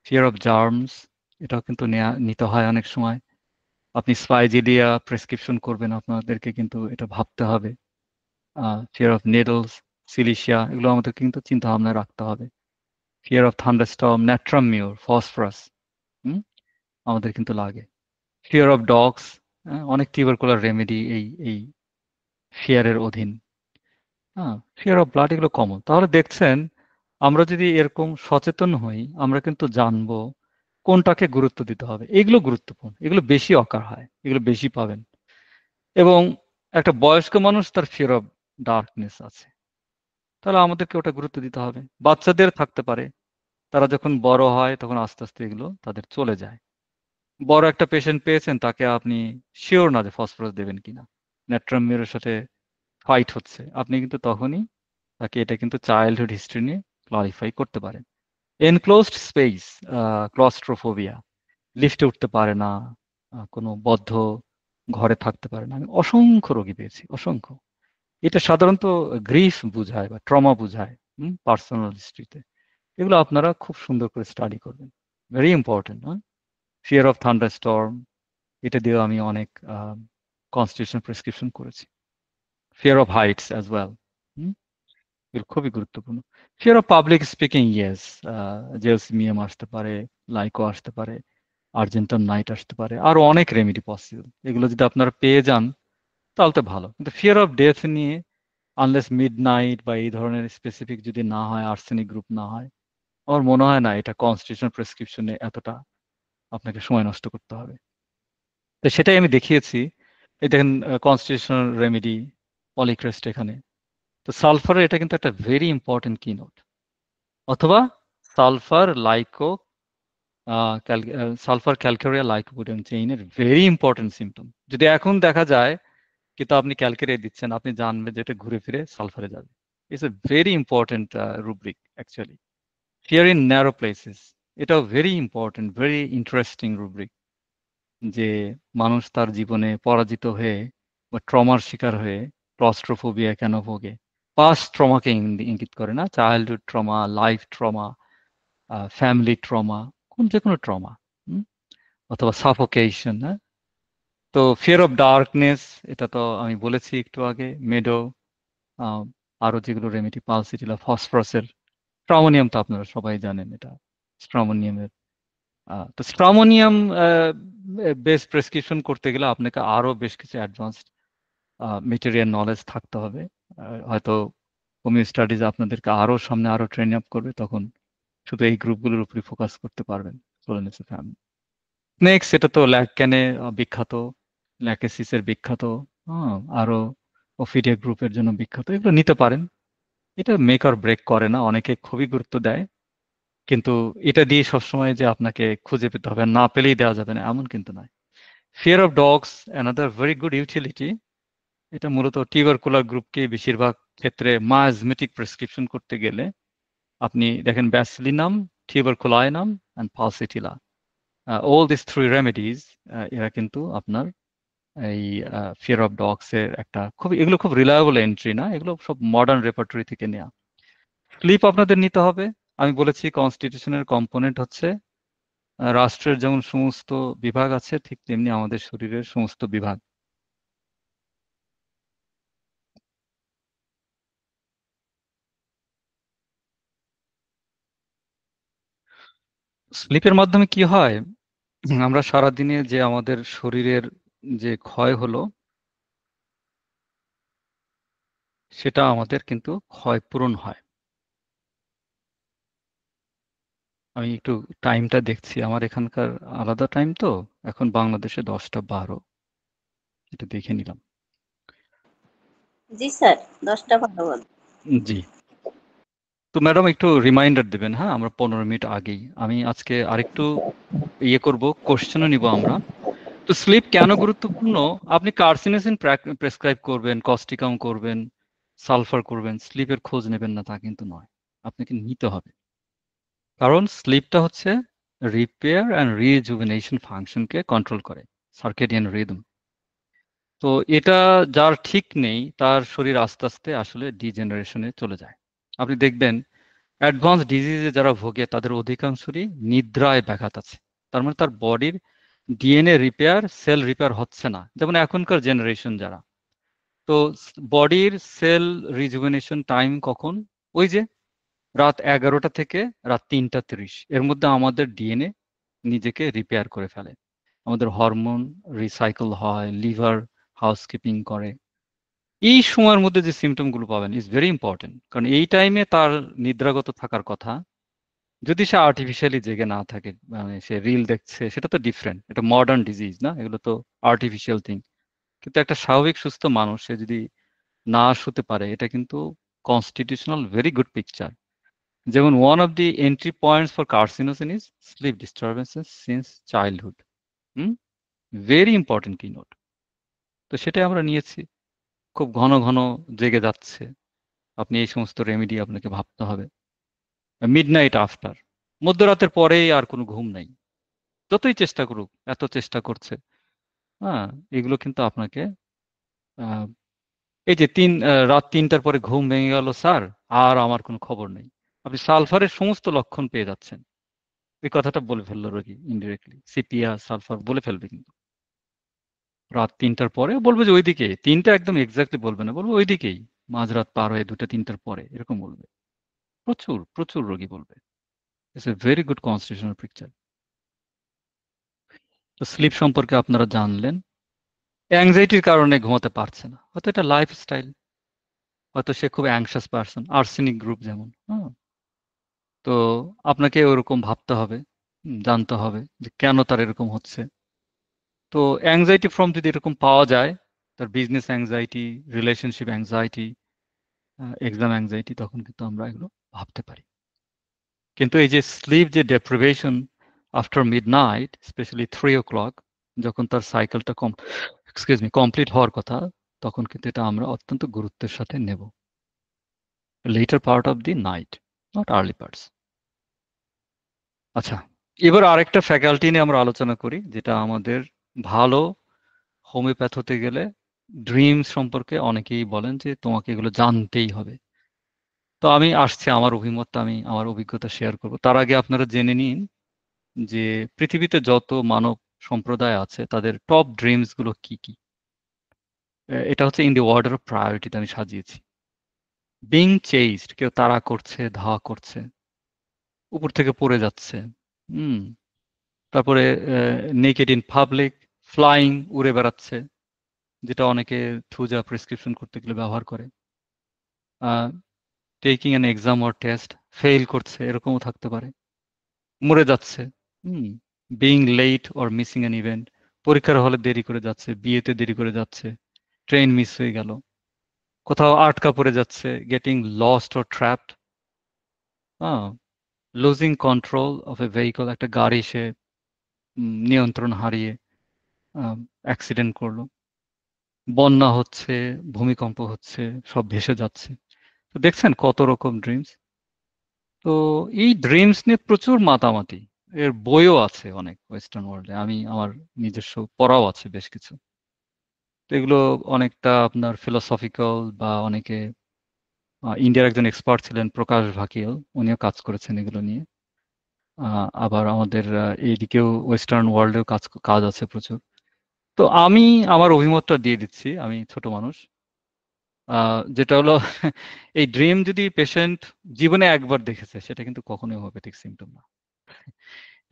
Fear of germs, এটাও কিন্তু নিতে হয় অনেক সময়। আপনি স্পাইজিলিয়া প্রেসক্রিপশন করবেন, আপনাদেরকে কিন্তু এটা ভাবতে হবে। ফিয়ার অফ নেডলস, সিলিশিয়া, এগুলো আমাদের কিন্তু চিন্তা ভাবনায় রাখতে হবে। Fear of thunderstorm, natrum Muir, phosphorus, আমাদের কিন্তু লাগে। ফিয়ার অফ ডগস, অনেক টিউবারকুলার রেমেডি এই ফিয়ারের অধীন। হ্যাঁ, ফিয়ার অফ ব্লাড, এগুলো কমন। তাহলে দেখছেন, আমরা যদি এরকম সচেতন হই, আমরা কিন্তু জানবো কোনটাকে গুরুত্ব দিতে হবে। এগুলো গুরুত্বপূর্ণ, এগুলো বেশি অকার হয়, এগুলো বেশি পাবেন। এবং একটা বয়স্ক মানুষ, তার ফিয়ার অফ ডার্কনেস আছে, তাহলে আমাদেরকে ওটা গুরুত্ব দিতে হবে। বাচ্চাদের থাকতে পারে, তারা যখন বড় হয় তখন আস্তে আস্তে এগুলো তাদের চলে যায়। বড় একটা পেশেন্ট পেয়েছেন, তাকে আপনি শিওর না যে ফসফরাস দেবেন কিনা, ন্যাট্রামিউরের সাথে ফাইট হচ্ছে, আপনি কিন্তু তখনই তাকে এটা কিন্তু চাইল্ডহুড হিস্ট্রি নিয়ে ক্লারিফাই করতে পারেন। এনক্লোজড স্পেস, ক্লস্ট্রোফোবিয়া, লিফটে উঠতে পারে না, কোনো বদ্ধ ঘরে থাকতে পারে না। আমি অসংখ্য রোগী পেয়েছি, অসংখ্য। এটা সাধারণত গ্রিফ বুঝায় বা ট্রমা বুঝায়, পার্সোনাল হিস্ট্রিতে। এগুলো আপনারা খুব সুন্দর করে স্টাডি করবেন, very important. Fear of thunderstorm, এটা দিয়েও আমি অনেক কনস্টিটিউশন প্রেসক্রিপশন করেছি। Fear of Heights as well, এগুলো খুবই গুরুত্বপূর্ণ। Fear of public speaking, yes, gelsemium আসতে পারে, লাইকো আসতে পারে, আর্জেন্টাম নাইট আসতে পারে, আরো অনেক রেমেডি পসিবল। এগুলো যদি আপনারা পেয়ে যান তাহলে তো ভালো। কিন্তু ফিয়ার অফ ডেথ নিয়ে, আনলেস মিড নাইট বা এই ধরনের স্পেসিফিক যদি না হয়, আর্সেনিক গ্রুপ না হয়, আমার মনে হয় না এটা কনস্টিটিউশন প্রেসক্রিপশনে এতটা আপনাকে সময় নষ্ট করতে হবে। তো সেটাই আমি দেখিয়েছি। এই দেখেন, কনস্টিটিউশনাল রেমেডি, পলিক্রেস্ট এখানে। তো সালফারের এটা কিন্তু একটা ভেরি ইম্পর্টেন্ট কি নোট। অথবা sulphur Lyco, sulphur Calcarea Lycopodium চেইনের ভেরি ইম্পর্টেন্ট সিমটম। যদি এখন দেখা যায় কিন্তু আপনি ক্যালকেরিয়া দিচ্ছেন, আপনি জানবেন যে এটা ঘুরে ফিরে সালফারে যাবে। It's a very important rubric actually. Fear in narrow places, এটাও very important, very interesting rubric. যে মানুষ তার জীবনে পরাজিত হয়ে বা ট্রমার শিকার হয়ে ক্লস্ট্রোফোবিয়া কেন ভোগে, পাস্ট ট্রমাকে ইঙ্গিত করে, না childhood trauma, life trauma, family trauma, যে কোনো ট্রমা, অথবা সাফোকেশন। হ্যাঁ, তো ফিয়ার অফ ডার্কনেস, এটা তো আমি বলেছি একটু আগে, মেডো, আরো যেগুলো রেমেডি, পালসিটিলা, ফসফরাসের, স্ট্রামোনিয়াম তো আপনারা সবাই জানেন, এটা স্ট্রামোনিয়ামের। তো স্ট্রামোনিয়াম বেস প্রেসক্রিপশন করতে গেলে আপনাকে আরো বেশ কিছু অ্যাডভান্সড মেটেরিয়াল নলেজ থাকতে হবে। হয়তো হোমিও স্টাডিজ আপনাদেরকে আরো সামনে আরো ট্রেন আপ করবে, তখন শুধু এই গ্রুপগুলোর উপরই ফোকাস করতে পারবেন। সোলোনেসের ফ্যামিলি। নেক্সট, এটা তো ল্যাকক্যানে বিখ্যাত, ল্যাকেসিসের বিখ্যাত, আরো ওফিডিয়া গ্রুপের জন্য বিখ্যাত। এগুলো নিতে পারেন, এটা মেক অর ব্রেক করে না, অনেকে খুবই গুরুত্ব দেয়। কিন্তু এটা দিয়ে সবসময় যে আপনাকে খুঁজে পেতে হবে, না পেলেই দেওয়া যাবে না, এমন কিন্তু নয়। Fear of dogs, another very good utility. এটা মূলত টিউবারকুলার গ্রুপকে বেশিরভাগ ক্ষেত্রে মায়াজমেটিক প্রেসক্রিপশন করতে গেলে আপনি দেখেন, Bacillinum, Tuberculinum and Pulsatilla, all this three remedies, এরা কিন্তু আপনার এই ফিয়ার অফ ডগস এর একটা এগুলো খুব রিলায়েবল এন্ট্রি না, এগুলো সব মডার্ন রেপার্টরি থেকে নেওয়া। স্লিপ আপনাদের নিতে হবে। আমি বলেছি কনস্টিটিউশনের কম্পোনেন্ট হচ্ছে রাষ্ট্রের যেমন সমস্ত বিভাগ আছে, ঠিক তেমনি আমাদের শরীরের সমস্ত বিভাগ। স্লিপের মাধ্যমে কি হয়, আমরা সারাদিনে যে আমাদের শরীরের যে ক্ষয় হলো, সেটা আমাদের কিন্তু ক্ষয় পূরণ হয়। আমি একটু টাইমটা দেখছি, আমার এখানকার আলাদা টাইম তো, এখন বাংলাদেশে 10টা 12, এটা দেখে নিলাম। জি স্যার, 10টা 12 জি, তো ম্যাডাম একটু রিমাইন্ডার দেবেন। হ্যাঁ, আমরা 15 মিনিট আগেই, আমি আজকে আরেকটু করব, কোশ্চেনও নিব আমরা। তো স্লিপ কেন গুরুত্বপূর্ণ? আপনি কার্সিনোসিন প্রেসক্রাইব করবেন, কস্টিকাম করবেন, সালফার করবেন, স্লিপের খোঁজ নেবেন না তা কিন্তু নয়, আপনাকে নিতে হবে। কারণ স্লিপটা হচ্ছে রিপেয়ার অ্যান্ড রিজুভিনেশন ফাংশনকে কন্ট্রোল করে, সার্কেডিয়ান রিদম। তো এটা যার ঠিক নেই, তার শরীর আস্তে আস্তে আসলে ডিজেনারেশনে চলে যায়। আপনি দেখবেন অ্যাডভান্স ডিজিজে যারা ভোগে তাদের অধিকাংশরই নিদ্রায় ব্যাঘাত আছে। তার মানে তার বডির ডিএনএ রিপেয়ার, সেল রিপেয়ার হচ্ছে না, যেমন এখনকার জেনারেশন যারা। তো বডির সেল রিজুভিনেশন টাইম কখন? ওই যে রাত 11টা থেকে রাত 3টা 30, এর মধ্যে আমাদের ডিএনএ নিজেকে রিপেয়ার করে ফেলে, আমাদের হরমোন রিসাইকেল হয়, লিভার হাউসকিপিং করে। এই সময়ের মধ্যে যে সিমটম গুলো পাবেন ইজ ভেরি ইম্পর্টেন্ট, কারণ এই টাইমে তার নিদ্রাগত থাকার কথা। যদি সে আর্টিফিশিয়ালি জেগে না থাকে, মানে সে রিল দেখছে, সেটা তো ডিফারেন্ট, এটা মডার্ন ডিজিজ না, এগুলো তো আর্টিফিশিয়াল থিং। কিন্তু একটা স্বাভাবিক সুস্থ মানুষ সে যদি না শুতে পারে, এটা কিন্তু কনস্টিটিউশনাল ভেরি গুড পিকচার। যেমন one of the entry points for carcinosin is sleep disturbances since childhood. Hmm, very important keynote. তো সেটাই আমরা নিয়েছি। খুব ঘন ঘন জেগে যাচ্ছে, আপনি এই সমস্ত রেমেডি আপনাকে ভাবতে হবে। মিডনাইট আফটার, মধ্যরাতের পরেই আর কোনো ঘুম নাই, যতই চেষ্টা করুক, এত চেষ্টা করছে। হ্যাঁ, এগুলো কিন্তু আপনাকে আহ, এই যে রাত 3টার পরে ঘুম ভেঙে গেল স্যার, আর আমার কোনো খবর নেই, আপনি সালফারের সমস্ত লক্ষণ পেয়ে যাচ্ছেন। এই কথাটা বলে ফেললো রোগী ইনডিরেক্টলি, সিপিয়া সালফার বলে ফেলবে কিন্তু। রাত 3টার পরে বলবে যে ওইদিকে, 3টা একদম এক্স্যাক্টলি বলবে না, বলবে ওইদিকেই, মাঝরাত পার হয়ে 2টা 3টার পরে, এরকম বলবে। প্রচুর প্রচুর রোগী বলবে। It's a very good constitutional picture. তো স্লিপ সম্পর্কে আপনারা জানলেন। অ্যাংজাইটির কারণে ঘুমাতে পারছে না, হয়তো এটা লাইফস্টাইল, হয়তো সে খুব অ্যাংশাস পারসন, আর্সেনিক গ্রুপ যেমন। হ্যাঁ, তো আপনাকে ওরকম ভাবতে হবে, জানতে হবে যে কেন তার এরকম হচ্ছে। তো অ্যাংজাইটি ফ্রম যদি এরকম পাওয়া যায়, তার business anxiety, relationship anxiety, exam anxiety, তখন কিন্তু আমরা এগুলো ভাবতে পারি। কিন্তু এই যে স্লিপ যে deprivation after midnight, specially 3 o'clock, যখন তার সাইকেলটা কমপ্লিট হওয়ার কথা, তখন কিন্তু এটা আমরা অত্যন্ত গুরুত্বের সাথে নেব। Letter part of the night, not early parts. আচ্ছা, এবার আরেকটা ফ্যাকাল্টি নিয়ে আমরা আলোচনা করি, যেটা আমাদের ভালো হোমিওপ্যাথ হতে গেলে ড্রিমস সম্পর্কে অনেকেই বলেন যে তোমাকে এগুলো জানতেই হবে। তো আমি আসছি, আমার অভিমতটা আমি আমার অভিজ্ঞতা শেয়ার করব। তার আগে আপনারা জেনে নিন যে পৃথিবীতে যত মানব সম্প্রদায় আছে তাদের টপ ড্রিমস গুলো কি কি। এটা হচ্ছে ইন দি অর্ডার অফ প্রায়োরিটিতে আমি সাজিয়েছি। বিং চেজড, কেউ তাড়া করছে, ধাওয়া করছে, উপর থেকে পড়ে যাচ্ছে। হুম, তারপরে নেকেড ইন পাবলিক, ফ্লাইং, উড়ে বেড়াচ্ছে, যেটা অনেকে থুজা প্রেসক্রিপশন করতে গেলে ব্যবহার করে। Taking an exam or test, fail করছে, এরকমও থাকতে পারে। মরে যাচ্ছে। Hmm, being late or missing an event, পরীক্ষার হলে দেরি করে যাচ্ছে, বিয়েতে দেরি করে যাচ্ছে, ট্রেন মিস হয়ে গেল, কোথাও আটকা পড়ে যাচ্ছে, গেটিং লস্ট অর ট্র্যাপড, হ্যাঁ, losing control of A vehicle, একটা গাড়ি সে নিয়ন্ত্রণ হারিয়ে অ্যাক্সিডেন্ট করলো, বন্যা হচ্ছে, ভূমিকম্প হচ্ছে, সব ভেসে যাচ্ছে। তো দেখছেন কত রকম ড্রিমস। তো এই ড্রিমস নিয়ে প্রচুর মাতামাতি, এর বইও আছে অনেক ওয়েস্টার্ন ওয়ার্ল্ডে, আমি আমার নিজস্ব পড়াও আছে বেশ কিছু। তো এগুলো অনেকটা আপনার ফিলোসফিক্যাল, বা অনেকে ইন্ডিয়ার একজন এক্সপার্ট ছিলেন প্রকাশ ভাকিয়াল, উনিও কাজ করেছেন এগুলো নিয়ে। আবার আমাদের এইদিকেও ওয়েস্টার্ন ওয়ার্ল্ডেও কাজ আছে প্রচুর। তো আমি আমার অভিমতটা দিয়ে দিচ্ছি, আমি ছোট মানুষ। যেটা হলো এই ড্রিম যদি পেশেন্ট জীবনে একবার দেখেছে সেটা কিন্তু কখনোই হোমিওপ্যাথিক সিম্পটম না।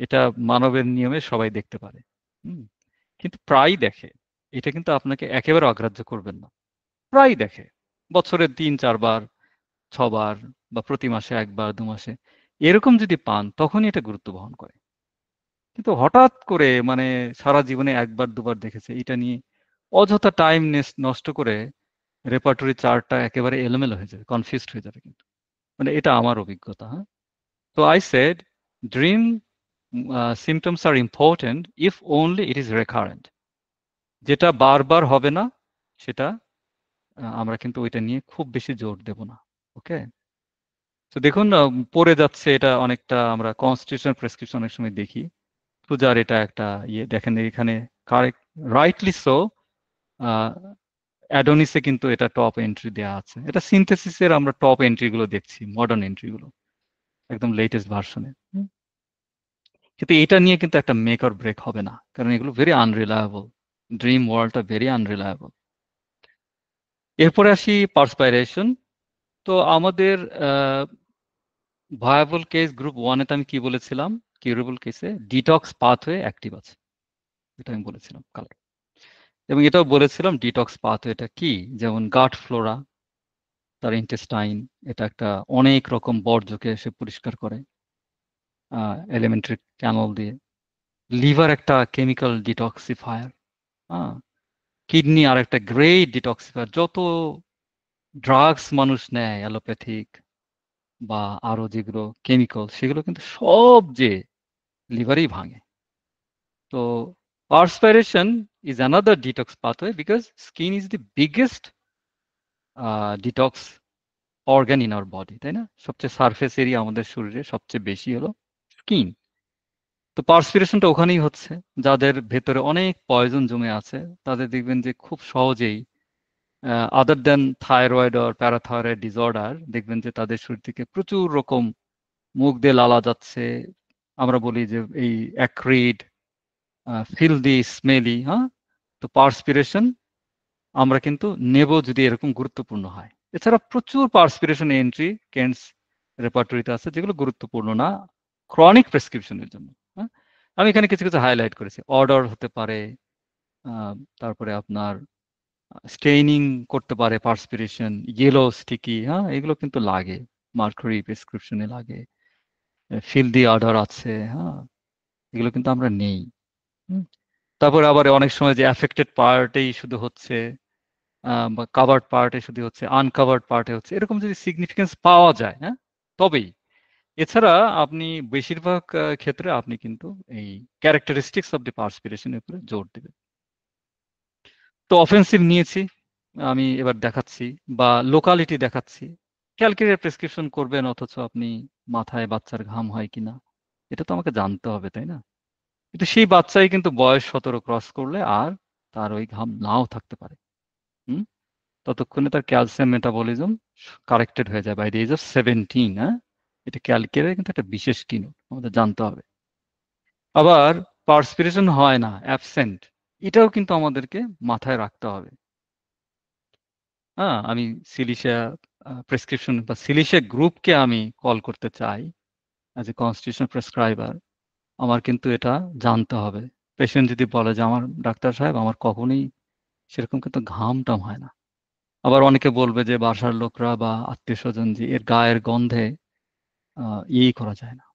এটা মানবের নিয়মে সবাই দেখতে পারে। হুম? কিন্তু প্রায় দেখে। এটা কিন্তু আপনাকে একেবারে অগ্রাহ্য করবেন না। প্রায় দেখে। বছরে ৩-৪ বার, ৬ বার বা প্রতি মাসে ১ বার, ২ মাসে। এরকম যদি পান তখনই এটা গুরুত্ব বহন করে। কিন্তু হঠাৎ করে মানে সারা জীবনে ১ বার ২ বার দেখেছে এটা নিয়ে অযথা টাইম নষ্ট করে রেপার্টরি চার্টটা একেবারে এলোমেলো হয়ে যাবে, কনফিউজড হয়ে যাবে কিন্তু। মানে এটা আমার অভিজ্ঞতা, হ্যাঁ? So I said, dream symptoms are important if only it is recurrent. যেটা বারবার হবে না, সেটা আমরা কিন্তু ওইটা নিয়ে খুব বেশি জোর দেব না। ওকে? তো দেখুন পড়ে যাচ্ছে এটা অনেকটা আমরা কনস্টিটিউশনাল প্রেসক্রিপশন অনেক সময় দেখি। পূজার এটা একটা ইয়ে দেখেন এখানে কারেক্ট রাইটলি সো অ্যাডোনিসে কিন্তু এটা টপ এন্ট্রি দেয়া আছে। এটা সিনথেসিসের আমরা টপ এন্ট্রি গুলো দেখছি, মডার্ন এন্ট্রি গুলো। একদম লেটেস্ট ভার্সনে। কিন্তু এটা নিয়ে কিন্তু একটা মেক অর ব্রেক হবে না। কারণ এগুলো ভেরি আনরিলায়েবল। ড্রিম ওয়ার্ল্ডটা ভেরি আনরিলায়েবল। এরপরে আসি পার্সপাইরেশন। তো আমাদের ভায়াবল কেস গ্রুপ 1 এ আমি কি বলেছিলাম? কিউরেবল কেসে ডিটক্স পাথওয়ে অ্যাক্টিভ আছে। এটা আমি বলেছিলাম কালকে। এবং এটাও বলেছিলাম ডিটক্স পাথওয়েটা কি? যেমন গাট ফ্লোরা, তার ইন্টেস্টাইন, এটা একটা অনেক রকম বর্জ্যকে সে পরিষ্কার করে এলিমেন্টারি ক্যানল দিয়ে। লিভার একটা কেমিক্যাল ডিটক্সিফায়ার। হ্যাঁ, কিডনি আর একটা গ্রেট ডিটক্সিফায়ার। যত ড্রাগস মানুষ নেয় অ্যালোপ্যাথিক বা আরো যেগুলো কেমিক্যাল সেগুলো কিন্তু সব যে লিভারেই ভাঙে। তো perspiration is another detox pathway because skin is the biggest detox organ in our body, তাই না? সবচেয়ে সারফেস এরিয়া আমাদের শরীরে সবচেয়ে বেশি হলো স্কিন। তো পার্সপিরেশনটা ওখানেই হচ্ছে। যাদের ভেতরে অনেক পয়জন জমে আছে তাদের দেখবেন যে খুব সহজেই আদার দেন থাইরয়েড অর প্যারাথাইরয়েড ডিসঅর্ডার দেখবেন যে তাদের শরীর থেকে প্রচুর রকম মুখ দিয়ে লালা যাচ্ছে। আমরা বলি যে এই অ্যাক্রিড, ফিলদি, স্মেলি, হ্যাঁ? তো পার্সপিরেশন আমরা কিন্তু নেব যদি এরকম গুরুত্বপূর্ণ হয়। এছাড়া প্রচুর পার্সপিরেশন এন্ট্রি কেন্টস রেপার্টরিতে আছে যেগুলো গুরুত্বপূর্ণ না ক্রনিক প্রেসক্রিপশনের জন্য। হ্যাঁ? আমি এখানে কিছু কিছু হাইলাইট করেছি। অর্ডার হতে পারে, তারপরে আপনার স্টেইনিং করতে পারে পার্সপিরেশন, ইয়েলো স্টিকি, হ্যাঁ? এগুলো কিন্তু লাগে। মার্কারি প্রেসক্রিপশনে লাগে। ফিল্দি অর্ডার আছে, হ্যাঁ? এগুলো কিন্তু আমরা নেই। হুম? তারপরে আবার অনেক সময় যে অ্যাফেক্টেড পার্টেই শুধু হচ্ছে বা কাভার্ড পার্টে শুধু হচ্ছে, আনকাভার্ড পার্টে হচ্ছে, এরকম যদি সিগনিফিকেন্স পাওয়া যায়, হ্যাঁ? তবেই। এছাড়া আপনি বেশিরভাগ ক্ষেত্রে আপনি কিন্তু এই ক্যারেক্টারিস্টিক্স অফ দ্য পার্সপিরেশন এর উপরে জোর দিবেন। তো অফেন্সিভ নিয়েছি, আমি এবার দেখাচ্ছি বা লোকালিটি দেখাচ্ছি। ক্যালকুলেটেড প্রেসক্রিপশন করবেন অথচ আপনি মাথায় বাচ্চার ঘাম হয় কিনা এটা তো আমাকে জানতে হবে, তাই না? কিন্তু সেই বাচ্চাই কিন্তু বয়স ১৭ ক্রস করলে আর তার ওই ঘাম নাও থাকতে পারে। হুম? ততক্ষণে তার ক্যালসিয়াম মেটাবলিজম কারেক্টেড হয়ে যায় বাই দ্য এজ অফ 17, হ্যাঁ? এটা ক্যালকুলেটের কিন্তু একটা বিশেষ কিনোট আমাদের জানতে হবে। আবার পার্সপিরেশন হয় না, অ্যাবসেন্ট, এটাও কিন্তু আমাদেরকে মাথায় রাখতে হবে। হ্যাঁ? আমি সিলিশিয়া প্রেসক্রিপশন বা সিলিশিয়া গ্রুপকে আমি কল করতে চাই অ্যাজ এ কনস্টিটিউশনাল প্রেসক্রাইবার। আমার কিন্তু এটা জানতে হবে। পেশেন্ট যদি বলে যে আমার ডাক্তার সাহেব আমার কখনোই সেরকম কিন্তু ঘাম-টাম হয় না। আবার অনেকে বলবে যে বাসার লোকরা বা আত্মীয়স্বজন যে এর গায়ের গন্ধে ইয়েই করা যায় না,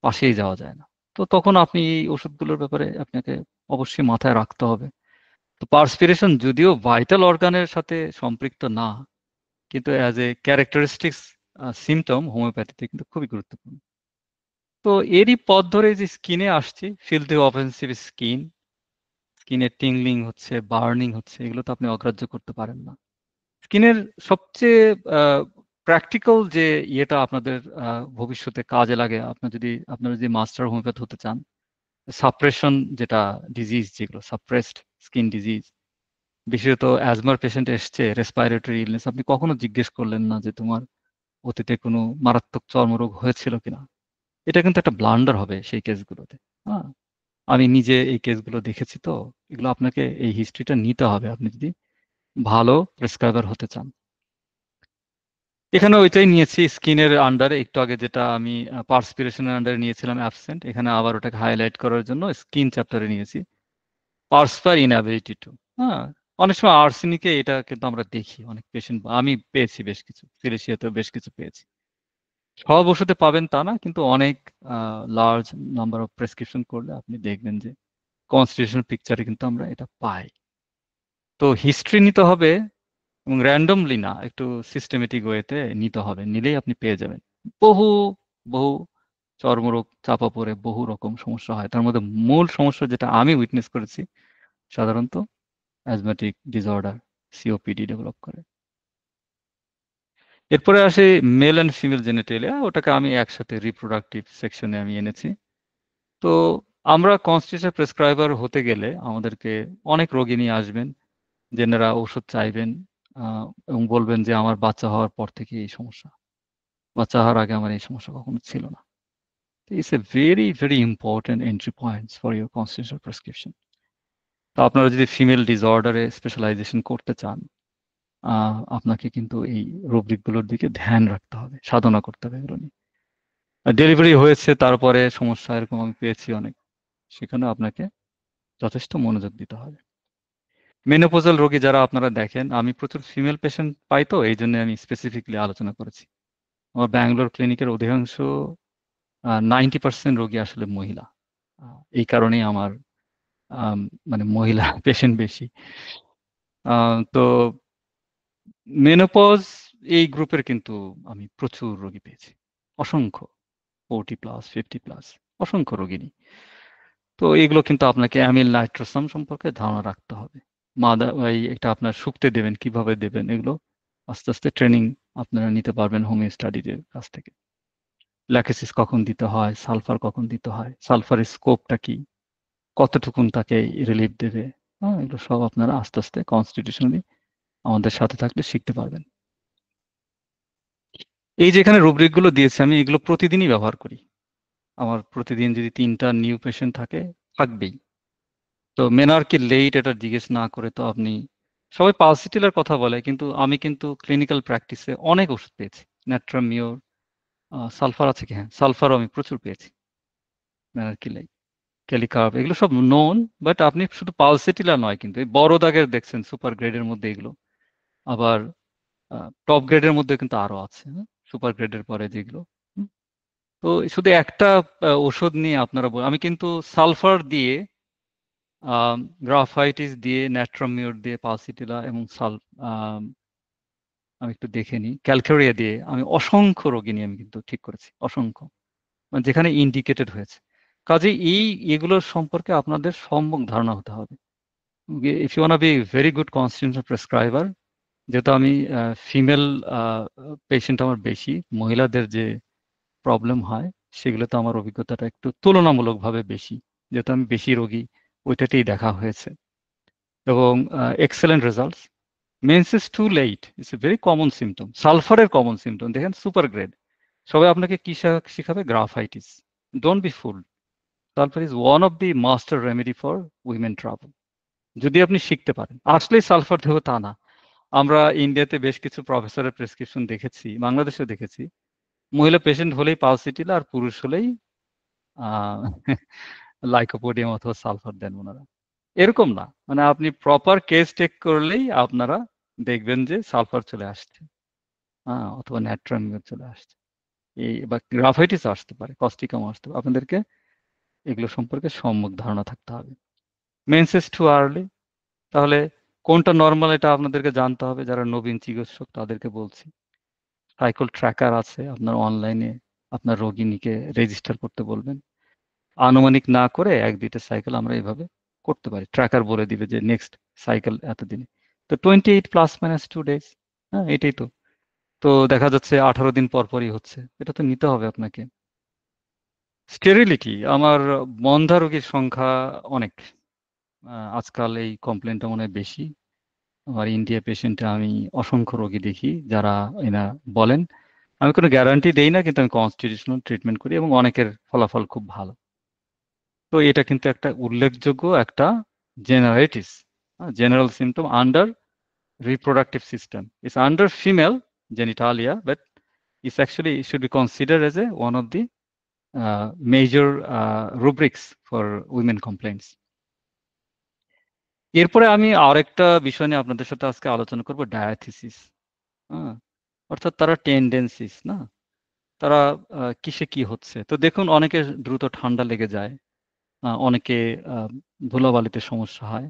পাশেই যাওয়া যায় না। তো তখন আপনি এই ওষুধগুলোর ব্যাপারে আপনাকে অবশ্যই মাথায় রাখতে হবে। তো পার্সপিরেশন যদিও ভাইটাল অর্গানের সাথে সম্পৃক্ত না, কিন্তু অ্যাজ এ ক্যারেক্টারিস্টিক্স সিম্পটম হোমিওপ্যাথিতে কিন্তু খুবই গুরুত্বপূর্ণ। তো এরই পথ ধরে যে স্কিনে আসছি, ফিল দ্য অফেন্সিভ স্কিন, স্কিনে টিংলিং হচ্ছে, বার্নিং হচ্ছে, এগুলো তো আপনি অগ্রাহ্য করতে পারেন না। স্কিনের সবচেয়ে প্র্যাকটিক্যাল যে ইয়েটা আপনাদের ভবিষ্যতে কাজে লাগে, আপনারা যদি মাস্টার হোমিওপ্যাথ হতে চান, সাপ্রেশন যেটা ডিজিজ যেগুলো সাপ্রেসড স্কিন ডিজিজ, বিশেষত অ্যাজমার পেশেন্ট এসছে রেসপিরেটরি ইলনেস, আপনি কখনো জিজ্ঞেস করলেন না যে তোমার অতীতে কোনো মারাত্মক চর্মরোগ হয়েছিল কিনা? এটা কিন্তু একটা ব্লান্ডার হবে সেই কেসগুলোতে। হ্যাঁ, আমি নিজে এই কেসগুলো দেখেছি, তো এগুলো আপনাকে এই হিস্ট্রিটা নিতে হবে আপনি যদি ভালো প্রেসক্রাইবার হতে চান। এখানে ওইটাই নিয়েছি স্কিনের আন্ডারে, একটু আগে যেটা আমি পার্সপিরেশনের আন্ডারে নিয়েছিলাম অ্যাবসেন্ট, এখানে আবার ওটাকে হাইলাইট করার জন্য স্কিন চ্যাপ্টারে নিয়েছি পার্সপার ইনঅ্যাবিলিটি টু। হ্যাঁ, অনেক সময় আর্সেনিকে এটা কিন্তু আমরা দেখি অনেক পেশেন্ট, আমি পেয়েছি বেশ কিছু, ফিলেশিয়াতেও বেশ কিছু পেয়েছি। সব ওষুধে পাবেন তা না, কিন্তু অনেক লার্জ নাম্বার অফ প্রেসক্রিপশন করলে আপনি দেখবেন যে কনস্টিটিউশনাল পিকচারে কিন্তু আমরা এটা পাই। তো হিস্ট্রি নিতে হবে, এবং র্যান্ডমলি না, একটু সিস্টেমেটিক ওয়েতে নিতে হবে, নিলেই আপনি পেয়ে যাবেন। বহু বহু চর্মরোগ চাপা পড়ে বহু রকম সমস্যা হয়, তার মধ্যে মূল সমস্যা যেটা আমি উইটনেস করেছি সাধারণত অ্যাজমেটিক ডিসঅর্ডার, সিওপিডি ডেভেলপ করে। এরপরে আসে মেল অ্যান্ড ফিমেল জেনেটেলিয়া, ওটাকে আমি একসাথে রিপ্রোডাক্টিভ সেকশনে আমি এনেছি। তো আমরা কনস্টিটিউশন প্রেসক্রাইবার হতে গেলে আমাদেরকে অনেক রোগী নিয়ে আসবেন, যেনারা ওষুধ চাইবেন এবং বলবেন যে আমার বাচ্চা হওয়ার পর থেকে এই সমস্যা, বাচ্চা হওয়ার আগে আমার এই সমস্যা কখনো ছিল না। It's a very very important entry points for your constitutional prescription. তো আপনারা যদি ফিমেল ডিসঅর্ডারে স্পেশালাইজেশন করতে চান, আপনাকে কিন্তু এই রুব্রিকগুলোর দিকে ধ্যান রাখতে হবে, সাধনা করতে হবে এগুলো নিয়ে। ডেলিভারি হয়েছে তারপরে সমস্যা এরকম আমি পেয়েছি অনেক, সেখানে আপনাকে যথেষ্ট মনোযোগ দিতে হবে। মেনোপজাল রোগী যারা আপনারা দেখেন, আমি প্রচুর ফিমেল পেশেন্ট পাই, তো এই জন্য আমি স্পেসিফিকলি আলোচনা করেছি। আমার ব্যাঙ্গালোর ক্লিনিকের অধিকাংশ 90% রোগী আসলে মহিলা। এই কারণেই আমার আম, মানে মহিলা পেশেন্ট বেশি। তো মেনোপজ এই গ্রুপের কিন্তু আমি প্রচুর রোগী পেয়েছি, অসংখ্য, 40+, 50+, অসংখ্য রোগিনী। তো এগুলো কিন্তু আপনাকে অ্যামিল নাইট্রোসাম সম্পর্কে ধারণা রাখতে হবে। এটা আপনার শুকতে দেবেন, কিভাবে দেবেন, এগুলো আস্তে আস্তে ট্রেনিং আপনারা নিতে পারবেন হোমিও স্টাডিজের কাছ থেকে। ল্যাকেসিস কখন দিতে হয়, সালফার কখন দিতে হয়, সালফারের স্কোপটা কি, কতটুকুন তাকে রিলিফ দেবে, হ্যাঁ, এগুলো সব আপনারা আস্তে আস্তে কনস্টিটিউশনালি আমাদের সাথে থাকলে শিখতে পারবেন। এই যে এখানে রুব্রিক গুলো দিয়েছি, আমি এগুলো প্রতিদিনই ব্যবহার করি। আমার প্রতিদিন যদি 3টা নিউ পেশেন্ট থাকে, থাকবেই। তো মেনার্কি লেট এটা জিজ্ঞেস না করে তো আপনি, সবাই পালসিটিলার কথা বলে, কিন্তু আমি কিন্তু ক্লিনিক্যাল প্র্যাকটিসে অনেক ওষুধ পেয়েছি। ন্যাট্রামিওর, সালফার আছে কি, হ্যাঁ সালফারও আমি প্রচুর পেয়েছি। মেনার্কি লেট, ক্যালিকার্ব, এগুলো সব নোন। বাট আপনি শুধু পালসিটিলা নয়, কিন্তু এই বড় দাগের দেখছেন সুপার গ্রেডের মধ্যে এগুলো, আবার টপ গ্রেডের মধ্যে কিন্তু আরো আছে, সুপার গ্রেডের পরে যেগুলো। হুম, তো শুধু একটা ওষুধ নিয়ে আপনারা আমি কিন্তু সালফার দিয়ে, গ্রাফাইটিস দিয়ে, ন্যাট্রামিওর দিয়ে, পালসিটিলা এবং আমি একটু দেখে নিই, ক্যালকেরিয়া দিয়ে আমি অসংখ্য রোগী নিয়ে আমি কিন্তু ঠিক করেছি, অসংখ্য, মানে যেখানে ইন্ডিকেটেড হয়েছে। কাজে এগুলোর সম্পর্কে আপনাদের সম্যক ধারণা হতে হবে। If you want be very good constitutional prescriber, যেহেতু আমি ফিমেল পেশেন্ট আমার বেশি, মহিলাদের যে প্রবলেম হয় সেগুলোতে আমার অভিজ্ঞতাটা একটু তুলনামূলকভাবে বেশি, যেহেতু আমি বেশি রোগী ওইটাতেই দেখা হয়েছে, এবং excellent results. Menses too late it's a very common symptom, সালফারের কমন সিমটম দেখেন, সুপার গ্রেড। সবাই আপনাকে কি শিখাবে, Graphites. Don't be fool, sulphur is one of the master remedy for women trouble, যদি আপনি শিখতে পারেন। আসলেই সালফার দেহ তা না, আমরা ইন্ডিয়াতে বেশ কিছু প্রফেসরের প্রেসক্রিপশন দেখেছি, বাংলাদেশেও দেখেছি, মহিলা পেশেন্ট হলেই পালসিটিলা, আর পুরুষ হলেই লাইকোপোডিয়াম অথবা সালফার দেন ওনারা। এরকম না, মানে আপনি প্রপার কেস টেক করলেই আপনারা দেখবেন যে সালফার চলে আসছে, হ্যাঁ, অথবা ন্যাট্রামিও চলে আসছে, এই বা গ্রাফাইটিস আসতে পারে, কস্টিকাম আসতে পারে। আপনাদেরকে এগুলো সম্পর্কে সম্যক ধারণা থাকতে হবে। মেন্সেস টু আর্লি, তাহলে কোনটা নর্মাল এটা আপনাদেরকে জানতে হবে, যারা নবীন চিকিৎসক তাদেরকে বলছি। সাইকেল ট্র্যাকার আছে, আপনার অনলাইনে আপনার রোগিনীকে রেজিস্টার করতে বলবেন, আনুমানিক না করে 1-2টা সাইকেল আমরা এইভাবে করতে পারি, ট্র্যাকার বলে দিবে যে নেক্সট সাইকেল এতদিনে। তো 28 ± 2 days, হ্যাঁ এটাই তো। তো দেখা যাচ্ছে 18 দিন পর পরই হচ্ছে, এটা তো নিতে হবে আপনাকে। স্টেরিলিটি, আমার বন্ধ্যা রোগীর সংখ্যা অনেক, আজকাল এই কমপ্লেনটা মনে হয় বেশি। আমার ইন্ডিয়া পেশেন্টে আমি অসংখ্য রোগী দেখি যারা এনা বলেন আমি কোনো গ্যারান্টি দেই না, কিন্তু আমি কনস্টিটিউশনাল ট্রিটমেন্ট করি এবং অনেকের ফলাফল খুব ভালো। তো এটা কিন্তু একটা উল্লেখযোগ্য একটা generalities, general symptom under reproductive system. It's under female genitalia, but it's actually it should be considered as one of the major rubrics for women complaints. এরপরে আমি আরেকটা বিষয় নিয়ে আপনাদের সাথে আজকে আলোচনা করব, ডায়াথিসিস। হ্যাঁ, অর্থাৎ তারা টেন্ডেন্সিস না, তারা কিসে কি হচ্ছে। তো দেখুন, অনেকে দ্রুত ঠান্ডা লেগে যায়, অনেকে ধুলাবালিতে সমস্যা হয়,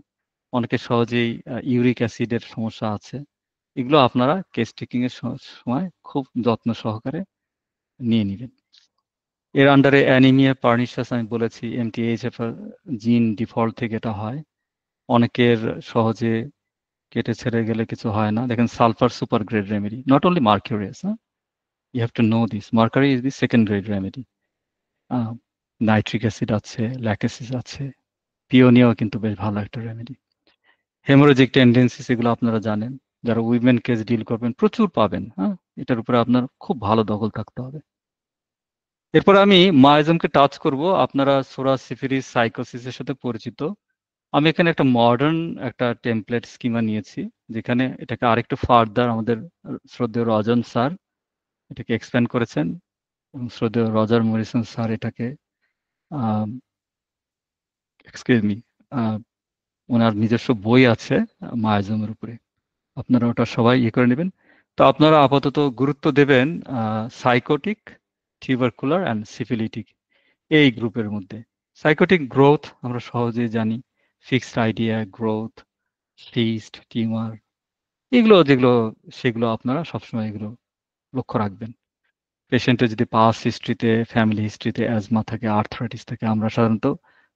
অনেকে সহজেই ইউরিক অ্যাসিডের সমস্যা আছে। এগুলো আপনারা কেস টেকিং এর সময় খুব যত্ন সহকারে নিয়ে নিবেন। এর আন্ডারে অ্যানিমিয়া পার্নিশাস আমি বলেছি, এমটিএইচএফ জিন ডিফল্ট থেকে এটা হয়। অনেকের সহজে কেটে ছেড়ে গেলে কিছু হয় না। দেখেন, sulphur super grade remedy, not only Mercurius. You have to know this, mercury is the second grade remedy. Nitric acid আছে, ল্যাকেসিস আছে, পিওনিয়াও কিন্তু বেশ ভালো একটা রেমেডি। হেমোরেজিক টেন্ডেন্সিস, এগুলো আপনারা জানেন, যারা উইমেন কেস ডিল করবেন প্রচুর পাবেন। এটার উপরে আপনার খুব ভালো দখল থাকতে হবে। এরপর আমি মায়াজমকে টাচ করব। আপনারা সোরা সিফিলিস সাইকোসিসের সাথে পরিচিত। আমি এখানে একটা মডার্ন একটা টেমপ্লেট স্কিমা নিয়েছি, যেখানে এটাকে আরেকটু ফার্দার আমাদের শ্রদ্ধেয় রজন স্যার এটাকে এক্সপ্যান্ড করেছেন, এবং শ্রদ্ধেয় রজার মরিসন স্যার এটাকে এক্সকিউজ মি ওনার নিজস্ব বই আছে মায়াজমের উপরে, আপনারা ওটা সবাই করে নেবেন। তো আপনারা আপাতত গুরুত্ব দেবেন সাইকোটিক, টিউবারকুলার অ্যান্ড সিফিলিটিক এই গ্রুপের মধ্যে। সাইকোটিক গ্রোথ আমরা সহজেই জানি, fixed idea, growth, fist, tumour, এগুলো যেগুলো সেগুলো আপনারা সবসময় এগুলো লক্ষ্য রাখবেন। পেশেন্টের যদি পাস্ট হিস্ট্রিতে, ফ্যামিলি হিস্ট্রিতে অ্যাজমা থাকে, আর্থ্রাইটিস থাকে, আমরা সাধারণত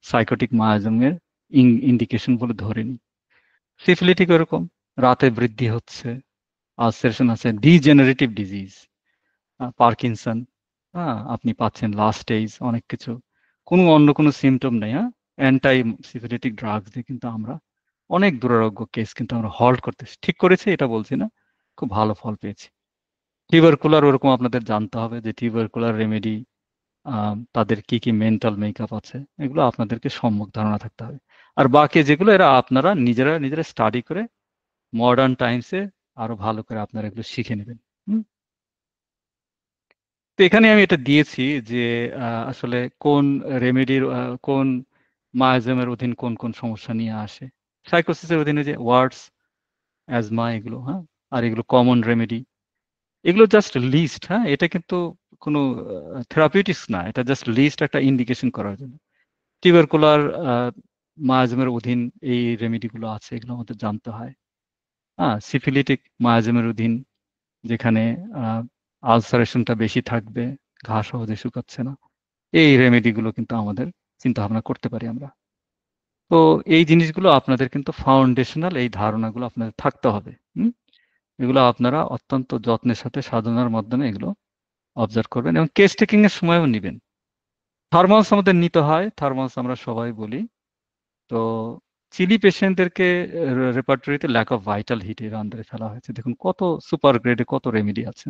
সাইকোটিক মায়াজমের ইন্ডিকেশন বলে ধরে নিই। সিফিলিটিক এরকম, রাতে বৃদ্ধি হচ্ছে, আলসারেশন আছে, ডিজেনারেটিভ ডিজিজ, পার্কিনসন, আপনি পাচ্ছেন লাস্ট স্টেজ, অনেক কিছু, অন্য কোনো সিমটম নেই। অ্যান্টাই সিফিলিটিক ড্রাগস দিয়ে কিন্তু আমরা অনেক দুরারোগ্য কেস কিন্তু আমরা হল্ট করতেছি, ঠিক করেছি এটা বলছি না, খুব ভালো ফল পেয়েছি। টিউবারকুলার ওরকম আপনাদের জানতে হবে যে টিউবারকুলার রেমেডি তাদের কি কি মেন্টাল মেকআপ আছে, এগুলো আপনাদেরকে সম্যক ধারণা থাকতে হবে। আর বাকি যেগুলো এরা আপনারা নিজেরা নিজেরা স্টাডি করে মডার্ন টাইমসে আরো ভালো করে আপনারা এগুলো শিখে নেবেন। তো এখানে আমি এটা দিয়েছি যে আসলে কোন রেমেডির কোন মায়াজমের অধীন কোন কোন সমস্যা নিয়ে আসে। সাইকোসিসের অধীনে যে ওয়ার্ডস, অ্যাজমা, এগুলো আর এগুলো কমন রেমেডি, এগুলো জাস্ট লিস্ট। এটা কিন্তু কোনো থেরাপিউটিক্স না, এটা জাস্ট লিস্ট, একটা ইন্ডিকেশন করার জন্য। টিউবারকুলার মায়াজমের অধীন এই রেমেডিগুলো আছে, এগুলো আমাদের জানতে হয়। সিফিলিটিক মায়াজমের অধীন, যেখানে আলসারেশনটা বেশি থাকবে, ঘা সহজে শুকাচ্ছে না, এই রেমেডিগুলো কিন্তু আমাদের চিন্তা ভাবনা করতে পারি আমরা। তো এই জিনিসগুলো আপনাদের কিন্তু ফাউন্ডেশনাল, এই ধারণাগুলো আপনাদের থাকতে হবে। এগুলো আপনারা অত্যন্ত যত্নের সাথে সাধনার মাধ্যমে এগুলো অবজার্ভ করবেন, এবং কেস টেকিং এর সময়ও নেবেন। থার্মালস আমাদের নিতে হয়, থার্মালস আমরা সবাই বলি। তো চিলি পেশেন্টদেরকে রেপার্টরিতে ল্যাক অফ ভাইটাল হিট এর আন্ডারে ফেলা হয়েছে। দেখুন কত সুপার গ্রেডে কত রেমেডি আছে।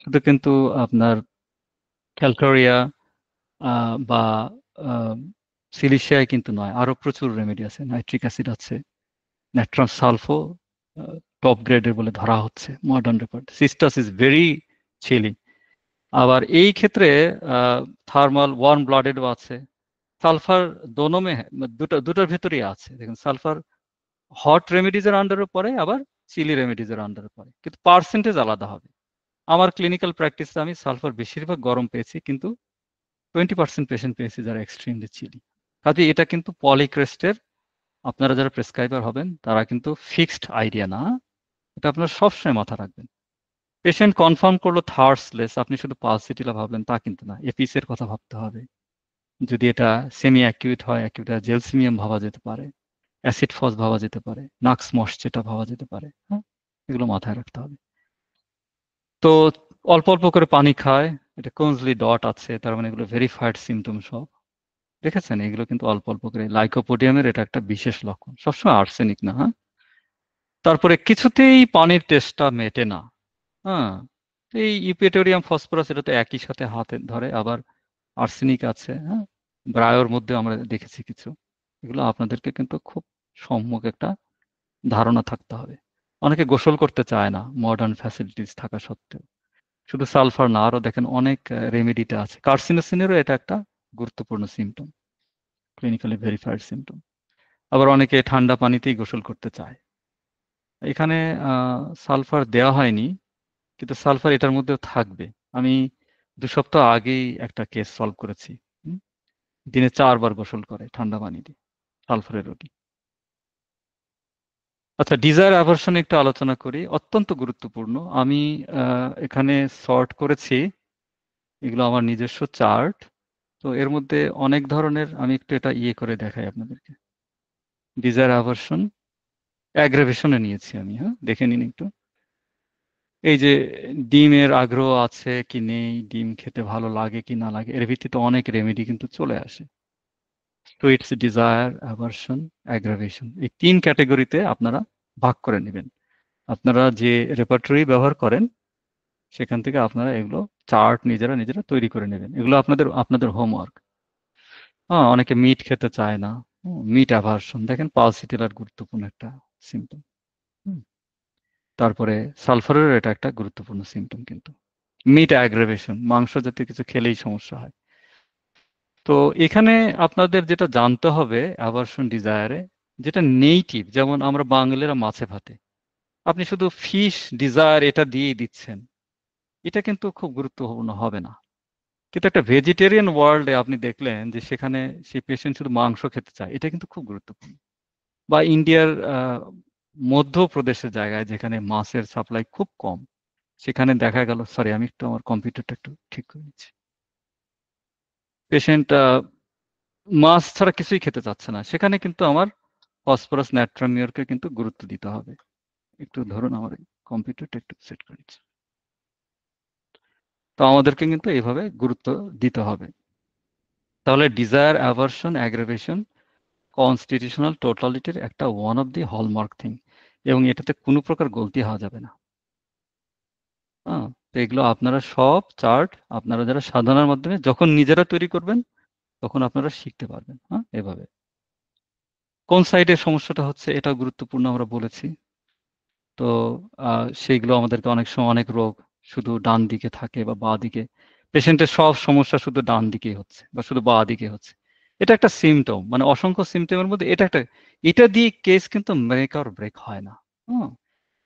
শুধু কিন্তু আপনার ক্যালকারিয়া বা সিলিশিয়ায় কিন্তু নয়, আরো প্রচুর রেমেডি আছে। নাইট্রিক অ্যাসিড আছে, ন্যাট্রাম সালফো টপ গ্রেডের বলে ধরা হচ্ছে modern repert. Cistus is very chilly. আবার এই ক্ষেত্রে থার্মাল ওয়ার্ম ব্লাডেডও আছে। সালফার দোনো দুটার ভেতরেই আছে। দেখুন, সালফার হট রেমেডিজের আন্ডারে পড়ে, আবার চিলি রেমেডিজের আন্ডারে পড়ে, কিন্তু পার্সেন্টেজ আলাদা হবে। আমার ক্লিনিক্যাল প্র্যাকটিসে আমি সালফার বেশিরভাগ গরম পেয়েছি, কিন্তু 20% পেশেন্ট পেয়েছি যারা এক্সট্রিমলি চিলি। কাজে এটা কিন্তু পলিক্রেস্টের, আপনারা যারা প্রেসক্রাইবার হবেন তারা কিন্তু ফিক্সড আইডিয়া না, এটা আপনারা সবসময় মাথা রাখবেন। পেশেন্ট কনফার্ম করলো থার্সলেস, আপনি শুধু পালসিটিলা ভাবলেন তা কিন্তু না, এপিস এর কথা ভাবতে হবে। যদি এটা সেমি অ্যাকিউট হয়, অ্যাকিউটা জেলসিমিয়াম ভাবা যেতে পারে, অ্যাসিড ফস ভাবা যেতে পারে, নাক্স মসচেটা ভাবা যেতে পারে। এগুলো মাথায় রাখতে হবে। তো অল্প অল্প করে পানি খায়, এটা কোনজলি ডট আছে, তার মানে এগুলো ভেরিফাইড সিমটম সব। দেখেছেন, এগুলো কিন্তু অল্প অল্প করে। লাইকোপোডিয়ামের এটা একটা বিশেষ লক্ষণ, সবসময় আর্সেনিক না। তারপরে কিছুতেই পানির টেস্টটা মেটে না। হ্যাঁ, তো এই ইউপেটোরিয়াম ফসফরাস এটা তো একই সাথে হাতে ধরে, আবার আর্সেনিক আছে, হ্যাঁ, ব্রায়োর মধ্যে আমরা দেখেছি কিছু। এগুলো আপনাদেরকে কিন্তু খুব সম্যক একটা ধারণা থাকতে হবে। অনেকে গোসল করতে চায় না মডার্ন ফ্যাসিলিটিস থাকা সত্ত্বেও। শুধু সালফার না, আরো দেখেন অনেক রেমেডিটা আছে। কার্সিনোসিনেরও এটা একটা গুরুত্বপূর্ণ সিমটম, ক্লিনিক্যালি ভেরিফাইড সিমটম। আবার অনেকে ঠান্ডা পানিতেই গোসল করতে চায়। এখানে সালফার দেওয়া হয়নি, কিন্তু সালফার এটার মধ্যেও থাকবে। আমি ২ সপ্তাহ আগেই একটা কেস সলভ করেছি। হুম? দিনে ৪ বার গোসল করে ঠান্ডা পানি দিয়ে, সালফারের রোগী। আচ্ছা, ডিজায়ার অ্যাভারশন একটু আলোচনা করি, অত্যন্ত গুরুত্বপূর্ণ। আমি এখানে সর্ট করেছি, এগুলো আমার নিজস্ব চার্ট। তো এর মধ্যে অনেক ধরনের, আমি একটু এটা ইয়ে করে দেখাই আপনাদেরকে। ডিজায়ার অ্যাভারশন অ্যাগ্রাভেশনে নিয়েছি আমি, হ্যাঁ, দেখে নিন একটু। এই যে ডিমের আগ্রহ আছে কি নেই, ডিম খেতে ভালো লাগে কি না লাগে, এর ভিত্তিতে অনেক রেমেডি কিন্তু চলে আসে। সুইটস, ডিজায়ার, অ্যাভারশন, অ্যাগ্রাভেশন, এই ৩ ক্যাটেগরিতে আপনারা ভাগ করে নেবেন। আপনারা যে রেপার্টরি ব্যবহার করেন সেখান থেকে আপনারা এগুলো চার্ট নিজেরা নিজেরা তৈরি করে নেবেন। এগুলো আপনাদের আপনাদের হোমওয়ার্ক। হ্যাঁ, অনেকে মিট খেতে চায় না, মিট অ্যাভারশন, দেখেন পালসিটিলার গুরুত্বপূর্ণ একটা সিমটম। তারপরে সালফারের এটা একটা গুরুত্বপূর্ণ সিমটম কিন্তু। মিট অ্যাগ্রাভেশন, মাংস জাতীয় কিছু খেলেই সমস্যা হয়। তো এখানে আপনাদের যেটা জানতে হবে অ্যাভারশন ডিজায়ারে, যেটা নেইটিভ, যেমন আমরা বাঙালিরা মাছে ভাতে, আপনি শুধু ফিশ ডিজায়ার এটা দিয়েই দিচ্ছেন, এটা কিন্তু খুব গুরুত্বপূর্ণ হবে না। কিন্তু একটা ভেজিটেরিয়ান ওয়ার্ল্ডে আপনি দেখলেন যে সেখানে সেই পেশেন্ট শুধু মাংস খেতে চায়, এটা কিন্তু খুব গুরুত্বপূর্ণ। বা ইন্ডিয়ার মধ্যপ্রদেশের জায়গায় যেখানে মাছের সাপ্লাই খুব কম, সেখানে দেখা গেল, সরি আমি একটু আমার কম্পিউটারটা একটু ঠিক করে নিচ্ছি, পেশেন্ট মাছ ছাড়া কিছুই খেতে চাচ্ছে না, সেখানে কিন্তু আমার ফসফরাস ন্যাট্রামিয়রকে কিন্তু গুরুত্ব দিতে হবে। একটু ধরুন আমার কম্পিউটারটা একটু সেট করে নিচ্ছি। তো আমাদেরকে কিন্তু এইভাবে গুরুত্ব দিতে হবে। তাহলে ডিজায়ার, অ্যাভারশন, অ্যাগ্রাভেশন কনস্টিটিউশনাল টোটালিটির একটা one of the hallmark thing, এবং এটাতে কোনো প্রকার গলতি হওয়া যাবে না। হ্যাঁ, তো এগুলো আপনারা সব চার্ট আপনারা যারা সাধনার মাধ্যমে যখন নিজেরা তৈরি করবেন তখন আপনারা শিখতে পারবেন। হ্যাঁ, এভাবে কোন সাইডের সমস্যাটা হচ্ছে এটা গুরুত্বপূর্ণ আমরা বলেছি। তো সেইগুলো আমাদেরকে অনেক সময় অনেক রোগ শুধু ডান দিকে থাকে বা বাঁ দিকে, পেশেন্টের সব সমস্যা শুধু ডান দিকেই হচ্ছে বা শুধু বাঁ দিকে হচ্ছে, এটা একটা সিমটম, মানে অসংখ্য সিমটমের মধ্যে এটা একটা, এটা দিয়ে কেস কিন্তু মেক অর ব্রেক হয় না। হুম,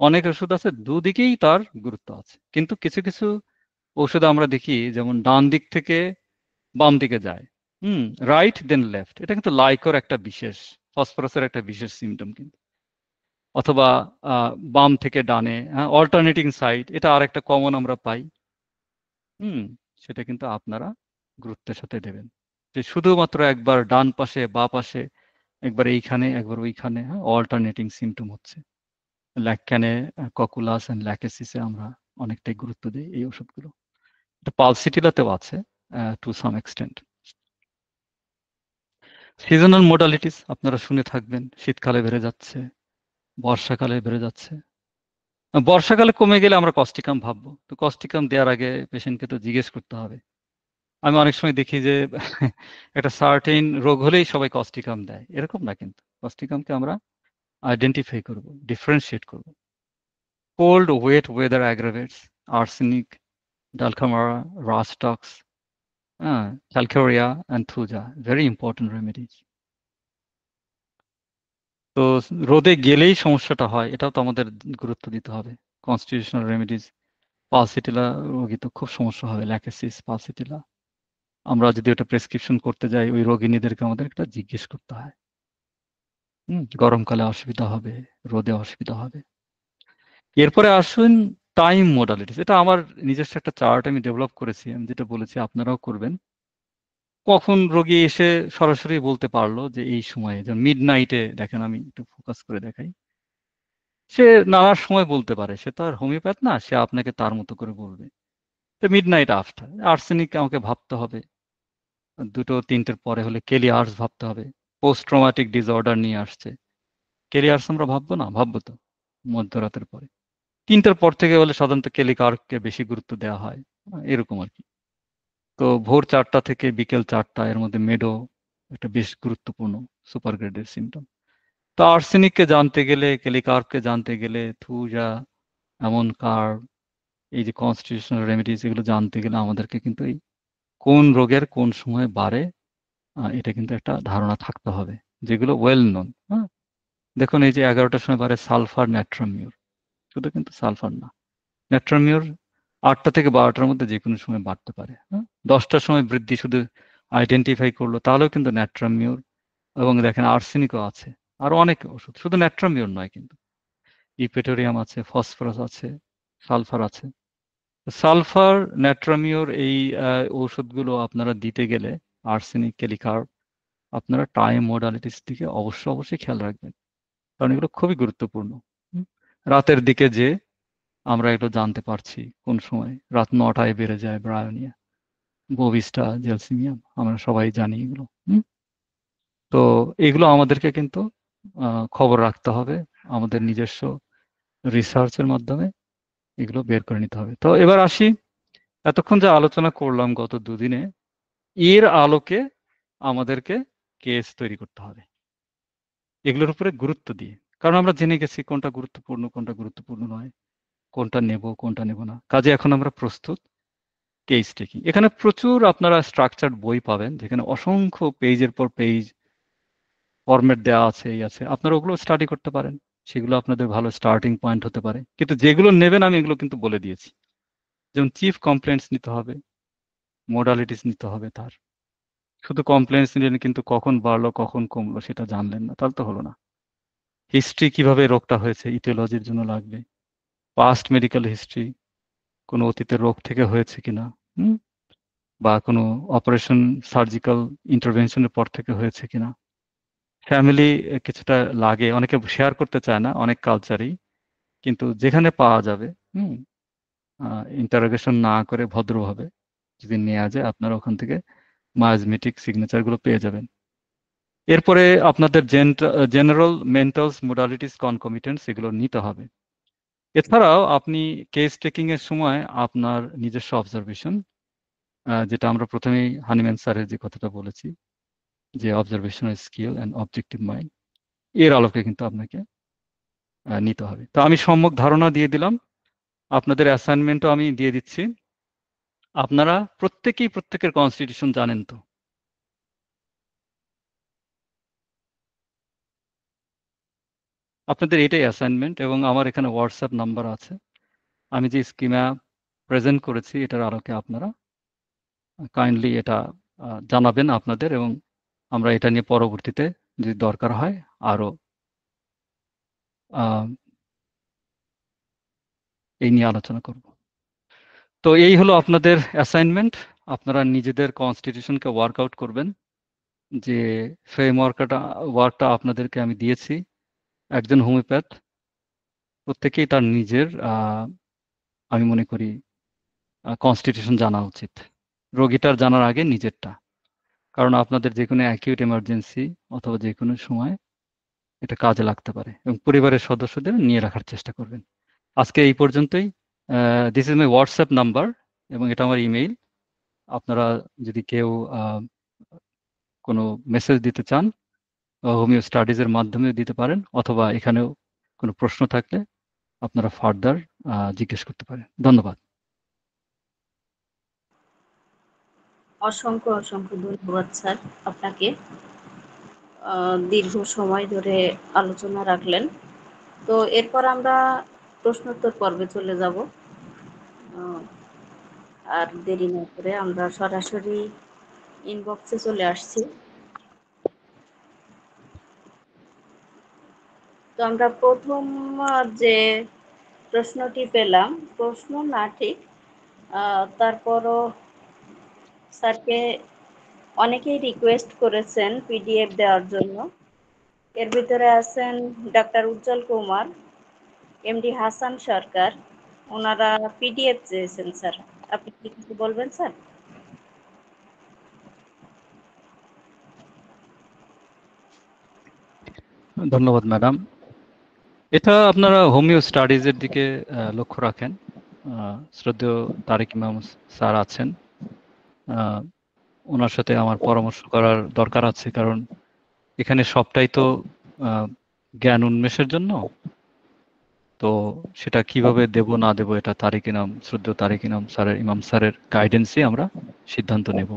অনেক ওষুধ আছে দুদিকেই তার গুরুত্ব আছে, কিন্তু কিছু কিছু ওষুধ আমরা দেখি যেমন ডান দিক থেকে বাম দিকে যায়, রাইট দেন লেফট, এটা কিন্তু লাইকর একটা বিশেষ, ফসফরাসের একটা বিশেষ সিমটম কিন্তু। অথবা বাম থেকে ডানে, হ্যাঁ, অল্টারনেটিং সাইড, এটা আর একটা কমন আমরা পাই। হুম, সেটা কিন্তু আপনারা গুরুত্বের সাথে দেবেন, যে শুধুমাত্র একবার ডান পাশে বা পাশে, একবার এইখানে একবার ওইখানে, হ্যাঁ, অল্টারনেটিং সিমটম হচ্ছে। ল্যাকক্যানে, ককুলাস অ্যান্ড ল্যাকেসিসে আমরা অনেকটাই গুরুত্ব দিই এই ওষুধগুলো। এটা পালসিটিলাতেও আছে to some extent. Seasonal modalities আপনারা শুনে থাকবেন, শীতকালে বেড়ে যাচ্ছে, বর্ষাকালে বেড়ে যাচ্ছে। বর্ষাকালে কমে গেলে আমরা কস্টিকাম ভাববো, তো কস্টিকাম দেওয়ার আগে পেশেন্টকে তো জিজ্ঞেস করতে হবে। আমি অনেক সময় দেখি যে একটা সার্টেন রোগ হলেই সবাই কস্টিকাম দেয়, এরকম না কিন্তু। কস্টিকামকে আমরা আইডেন্টিফাই করব, ডিফারেন্সিয়েট করব। Cold wet weather aggravates, arsenic, Dulcamara, Rhus tox, হ্যাঁ, Calcarea and Thuja, very important remedies. তো রোদে গেলেই সমস্যাটা হয়, এটাও তো আমাদের গুরুত্ব দিতে হবে। কনস্টিটিউশনাল রেমেডিজ, পালসিটিলা রোগী তো খুব সমস্যা হবে, ল্যাকেসিস, পালসিটিলা। আমরা যদি ওটা প্রেসক্রিপশন করতে যাই, ওই রোগিণীদেরকে আমাদের একটা জিজ্ঞেস করতে হয়। গরমকালে অসুবিধা হবে, রোদে অসুবিধা হবে। এরপরে আসুন টাইম মোডালিটিস। এটা আমার নিজস্ব একটা চার্ট আমি ডেভেলপ করেছি, আমি যেটা বলেছি আপনারাও করবেন। কখন রোগী এসে সরাসরি বলতে পারলো যে এই সময়ে, যেমন মিডনাইটে, দেখেন আমি একটু ফোকাস করে দেখাই, সে নানা সময় বলতে পারে, সে তো আর হোমিওপ্যাথ না, সে আপনাকে তার মতো করে বলবে। তো মিডনাইট আফটার, আর্সেনিক আমাকে ভাবতে হবে, 2-3টের পরে হলে কেলিয়ার্স ভাবতে হবে, পোস্ট ট্রমাটিক ডিসঅর্ডার নিয়ে আসছে, কেলিয়ার্স আমরা ভাববো না? ভাববো তো মধ্যরাতের পরে। 3টার পর থেকে হলে সাধারণত কেলিকার্পকে বেশি গুরুত্ব দেওয়া হয়, এরকম আর কি। তো ভোর 4টা থেকে বিকেল 4টা এর মধ্যে মেডো একটা বেশ গুরুত্বপূর্ণ সুপার গ্রেডের সিমটম। তো আর্সেনিককে জানতে গেলে, কেলিকার্পকে জানতে গেলে, থুজা, এমন কার্ভ, এই যে কনস্টিটিউশনাল রেমেডিজ, এগুলো জানতে গেলে আমাদেরকে কিন্তু এই কোন রোগের কোন সময় বাড়ে এটা কিন্তু একটা ধারণা থাকতে হবে, যেগুলো ওয়েল নোন। হ্যাঁ, দেখুন এই যে 11টার সময় বাড়ে সালফার ন্যাট্রামিউর, শুধু কিন্তু সালফার না, ন্যাট্রামিউর 8টা থেকে 12টার মধ্যে যে কোনো সময় বাড়তে পারে। হ্যাঁ, 10টার সময় বৃদ্ধি শুধু আইডেন্টিফাই করলো, তাহলেও কিন্তু ন্যাট্রামিউর, এবং দেখেন আর্সেনিকও আছে, আরো অনেক ওষুধ, শুধু ন্যাট্রামিউর নয় কিন্তু, ইপেটোরিয়াম আছে, ফসফরাস আছে, সালফার আছে। সালফার, ন্যাট্রামিউর এই ঔষধগুলো আপনারা দিতে গেলে, আর্সেনিক, কেলিকার্প, আপনারা টাইম মডালিটিস দিকে অবশ্যই খেয়াল রাখবেন, কারণ এগুলো খুবই গুরুত্বপূর্ণ। হুম? রাতের দিকে যে আমরা এগুলো জানতে পারছি কোন সময়, রাত 9টায় বেড়ে যায় ব্রায়োনিয়া, বোভিস্টা, জেলসিমিয়াম, আমরা সবাই জানি এগুলো। তো এগুলো আমাদেরকে কিন্তু খবর রাখতে হবে, আমাদের নিজস্ব রিসার্চের মাধ্যমে এগুলো বের করে নিতে হবে। তো এবার আসি, এতক্ষণ যে আলোচনা করলাম গত দুদিনে, এর আলোকে আমাদেরকে কেস তৈরি করতে হবে এগুলোর উপরে গুরুত্ব দিয়ে, কারণ আমরা জেনে গেছি কোনটা গুরুত্বপূর্ণ নয়, কোনটা নেব কোনটা নেব না। কাজে এখন আমরা প্রস্তুত কেস টেকিং। এখানে প্রচুর আপনারা স্ট্রাকচার্ড বই পাবেন, যেখানে অসংখ্য পেজের পর পেজ ফরম্যাট দেওয়া আছে, এই আছে, আপনারা ওগুলো স্টাডি করতে পারেন, সেগুলো আপনাদের ভালো স্টার্টিং পয়েন্ট হতে পারে। কিন্তু যেগুলো নেবেন আমি এগুলো কিন্তু বলে দিয়েছি, যেমন চিফ কমপ্লেন্টস নিতে হবে, মোডালিটিস নিতে হবে তার, শুধু কমপ্লেন্টস নিলেন কিন্তু কখন বাড়লো কখন কমলো সেটা জানলেন না, তাহলে তো হলো না। হিস্ট্রি, কিভাবে রোগটা হয়েছে, ইটিওলজির জন্য লাগবে, পাস্ট মেডিকেল হিস্ট্রি, কোনো অতীতের রোগ থেকে হয়েছে কিনা, হুম, বা কোনো অপারেশন, সার্জিক্যাল ইন্টারভেনশনের পর থেকে হয়েছে কিনা। ফ্যামিলি কিছুটা লাগে, অনেকে শেয়ার করতে চায় না অনেক কালচারেই, কিন্তু যেখানে পাওয়া যাবে, হুম, ইন্টারোগেশন না করে ভদ্রভাবে যদি নেওয়া যায়, আপনারা ওখান থেকে মায়াজমেটিক সিগনেচারগুলো পেয়ে যাবেন। এরপরে আপনাদের জেনারেল মেন্টালস, মোডালিটিস, কনকমিটেন্টস, এগুলো নিতে হবে। এছাড়াও আপনি কেস টেকিং এর সময় আপনার নিজস্ব অবজারভেশন, যেটা আমরা প্রথমেই হানিম্যান স্যারের যে কথাটা বলেছি, যে observational skill and objective mind, এর আলোকে কিন্তু আপনাকে নিতে হবে। তো আমি সম্যক ধারণা দিয়ে দিলাম, আপনাদের অ্যাসাইনমেন্টও আমি দিয়ে দিচ্ছি। আপনারা প্রত্যেকেই প্রত্যেকের কনস্টিটিউশন জানেন তো? আপনাদের এটাই অ্যাসাইনমেন্ট, এবং আমার এখানে হোয়াটসঅ্যাপ নাম্বার আছে, আমি যে স্কিমা প্রেজেন্ট করেছি এটার আলোকে আপনারা কাইন্ডলি এটা জানাবেন আপনাদের, এবং আমরা এটা নিয়ে পরবর্তীতে যদি দরকার হয় আরো এই নিয়ে আলোচনা করব। তো এই হলো আপনাদের অ্যাসাইনমেন্ট, আপনারা নিজেদের কনস্টিটিউশনকে ওয়ার্কআউট করবেন। যে ওয়ার্কটা আপনাদেরকে আমি দিয়েছি, একজন হোমিওপ্যাথ প্রত্যেকেই তার নিজের আমি মনে করি কনস্টিটিউশন জানা উচিত, রোগীটার জানার আগে নিজেরটা, কারণ আপনাদের যে কোনো অ্যাকিউট এমার্জেন্সি অথবা যে কোনো সময় এটা কাজে লাগতে পারে, এবং পরিবারের সদস্যদের নিয়ে রাখার চেষ্টা করবেন। আজকে এই পর্যন্তই। This is my WhatsApp number, এবং এটা আমার ইমেইল। আপনারা যদি কেউ কোনো মেসেজ দিতে চান, হোমিও স্টাডিজের মাধ্যমে দিতে পারেন, অথবা এখানেও কোনো প্রশ্ন থাকলে আপনারা ফার্দার জিজ্ঞেস করতে পারেন। ধন্যবাদ। অসংখ্য অসংখ্য ধন্যবাদ স্যার আপনাকে, দীর্ঘ সময় ধরে আলোচনা রাখলেন। তো এরপর আমরা প্রশ্নোত্তর পর্বে চলে যাব, আর দেরি না করে আমরা সরাসরি ইনবক্সে চলে আসছি। তো আমরা প্রথম যে প্রশ্নটি পেলাম, প্রশ্ন না ঠিক, তারপরও স্যারকে অনেকেই রিকোয়েস্ট করেছেন পিডিএফ দেওয়ার জন্য। এর ভিতরে আছেন ডাক্তার উজ্জ্বল কুমার, এমডি হাসান সরকার, ওনারা পিডিএফ চেয়েছেন স্যার। আপনি কি কিছু বলবেন স্যার? ধন্যবাদ ম্যাডাম। এটা আপনারা হোমিও স্টাডিজের দিকে লক্ষ্য রাখেন। শ্রদ্ধেয় তারেক ইমাম স্যার আছেন, ওনার সাথে আমার পরামর্শ করার দরকার আছে, কারণ এখানে সবটাই তো জ্ঞান উন্মেষের জন্য। তো সেটা কিভাবে দেব না দেব এটা শ্রদ্ধেয় তারেক ইমাম স্যারের গাইডেন্সে আমরা সিদ্ধান্ত নেব।